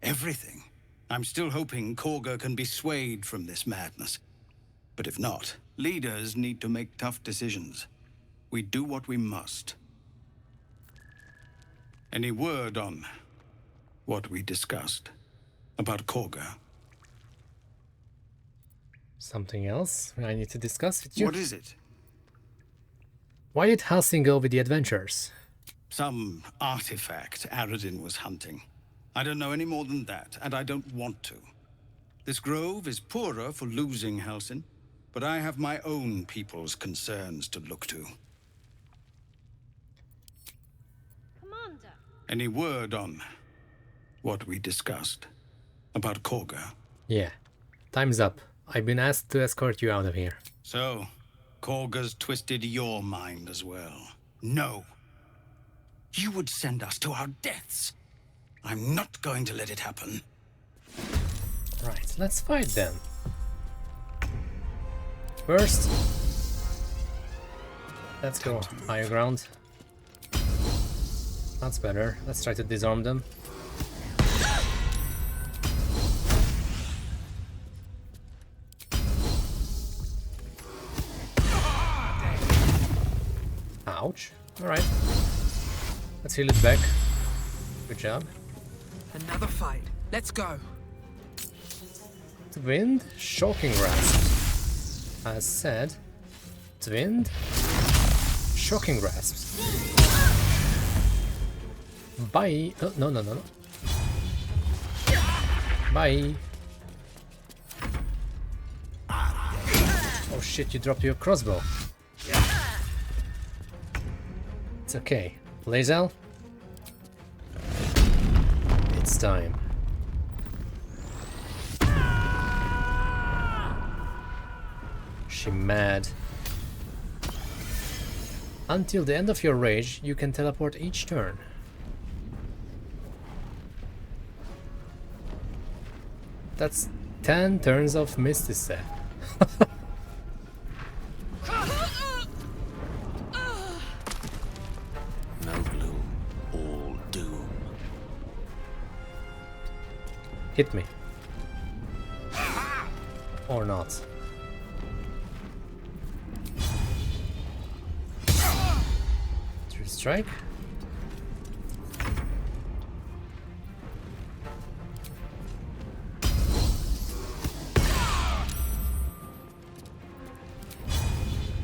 Everything. I'm still hoping Korga can be swayed from this madness. But if not, leaders need to make tough decisions. We do what we must. Any word on what we discussed about Korga? Something else I need to discuss with you? What is it? Why did Halsin go with the adventurers? Some artifact Aradin was hunting. I don't know any more than that, and I don't want to. This grove is poorer for losing Halsin, but I have my own people's concerns to look to. Commander. Any word on what we discussed about Korga? Yeah. Time's up. I've been asked to escort you out of here. So, Korga's twisted your mind as well. No. You would send us to our deaths. I'm not going to let it happen. Right, let's fight then. First, let's go higher ground. That's better. Let's try to disarm them. Ouch. Alright. Let's heal it back. Good job. Another fight. Let's go. Twinned Shocking Grasp. As said, Twinned Shocking Grasps. Bye. Oh, no. Bye. Oh shit, you dropped your crossbow. It's okay. Lae'zel? It's time. She mad. Until the end of your rage, you can teleport each turn. That's 10 turns of Mysticet. No gloom, all doom. Hit me. Or not. Through strike.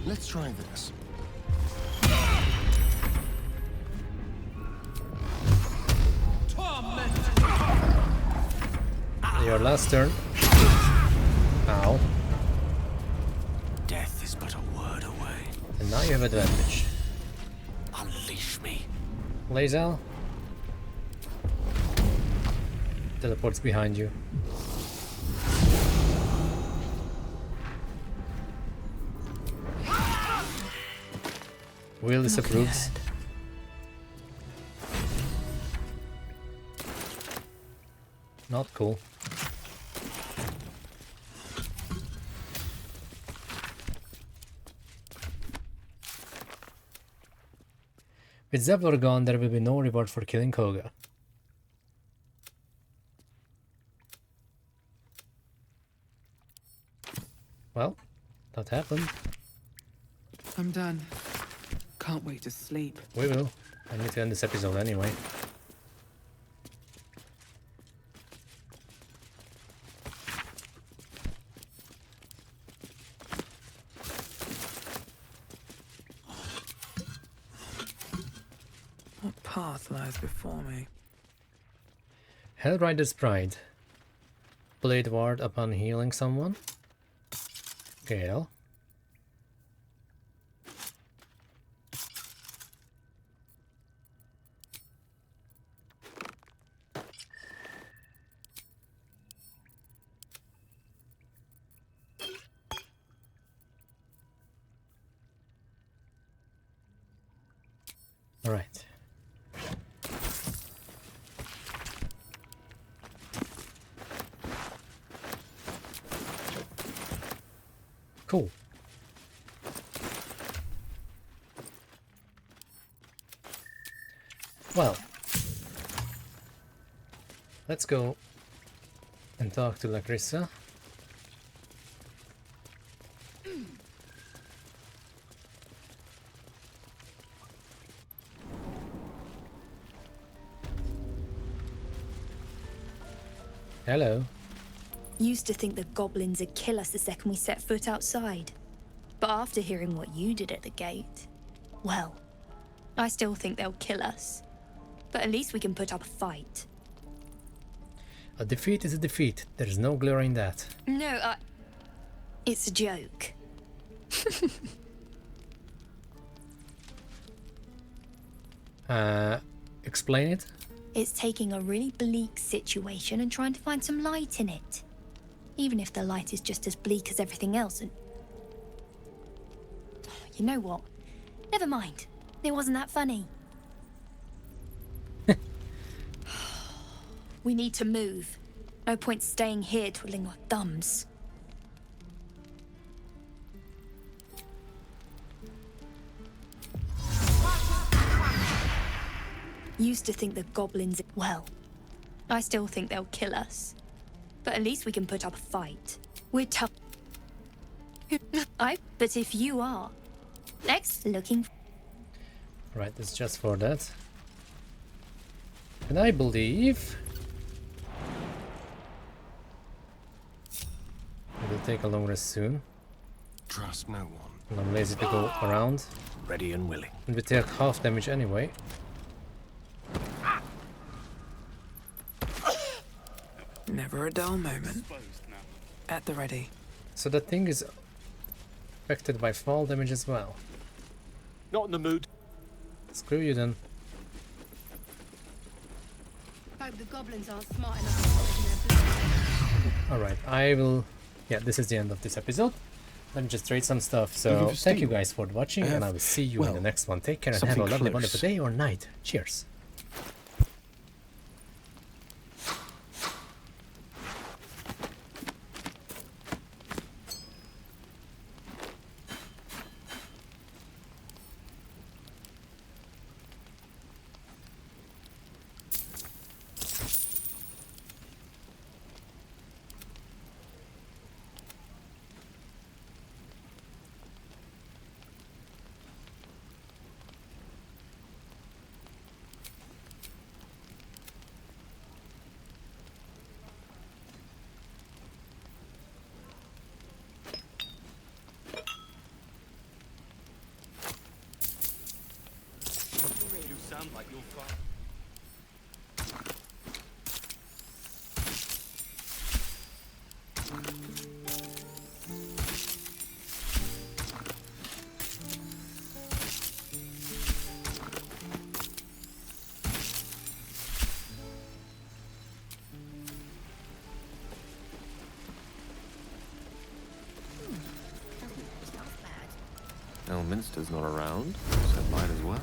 Let's try this. Your last turn. Ow. Death is but a word away. And now you have advantage. touch me. Lae'zel. Teleports behind you. Will disapproves. Not cool. With Zevlor gone, there will be no reward for killing Koga. Well, that happened. I'm done. Can't wait to sleep. We will. I need to end this episode anyway. What path lies before me? Hellrider's Pride. Blade ward upon healing someone. Gale. All right. Cool. Well, let's go and talk to Lacrissa. Hello. Used to think the goblins would kill us the second we set foot outside. But after hearing what you did at the gate, well, I still think they'll kill us. But at least we can put up a fight. A defeat is a defeat. There's no glory in that. No, it's a joke. Explain it? It's taking a really bleak situation and trying to find some light in it. Even if the light is just as bleak as everything else and... You know what? Never mind. It wasn't that funny. We need to move. No point staying here twiddling our thumbs. Used to think the goblins... Well, I still think they'll kill us. But at least we can put up a fight. We're tough. But if you are... Next, looking... Right, it's just for that. And I believe... we will take a long rest soon. Trust no one. And I'm lazy to go around. Ready and willing. And we take half damage anyway. Never a dull moment. At the ready. So that thing is affected by fall damage as well. Not in the mood. Screw you then. Hope the goblins aren't smart enough. Alright, I will... Yeah, this is the end of this episode. Let me just trade some stuff. So thank you guys for watching, and I will see you in the next one. Take care and have a lovely, wonderful day or night. Cheers. Minster's not around, so might as well.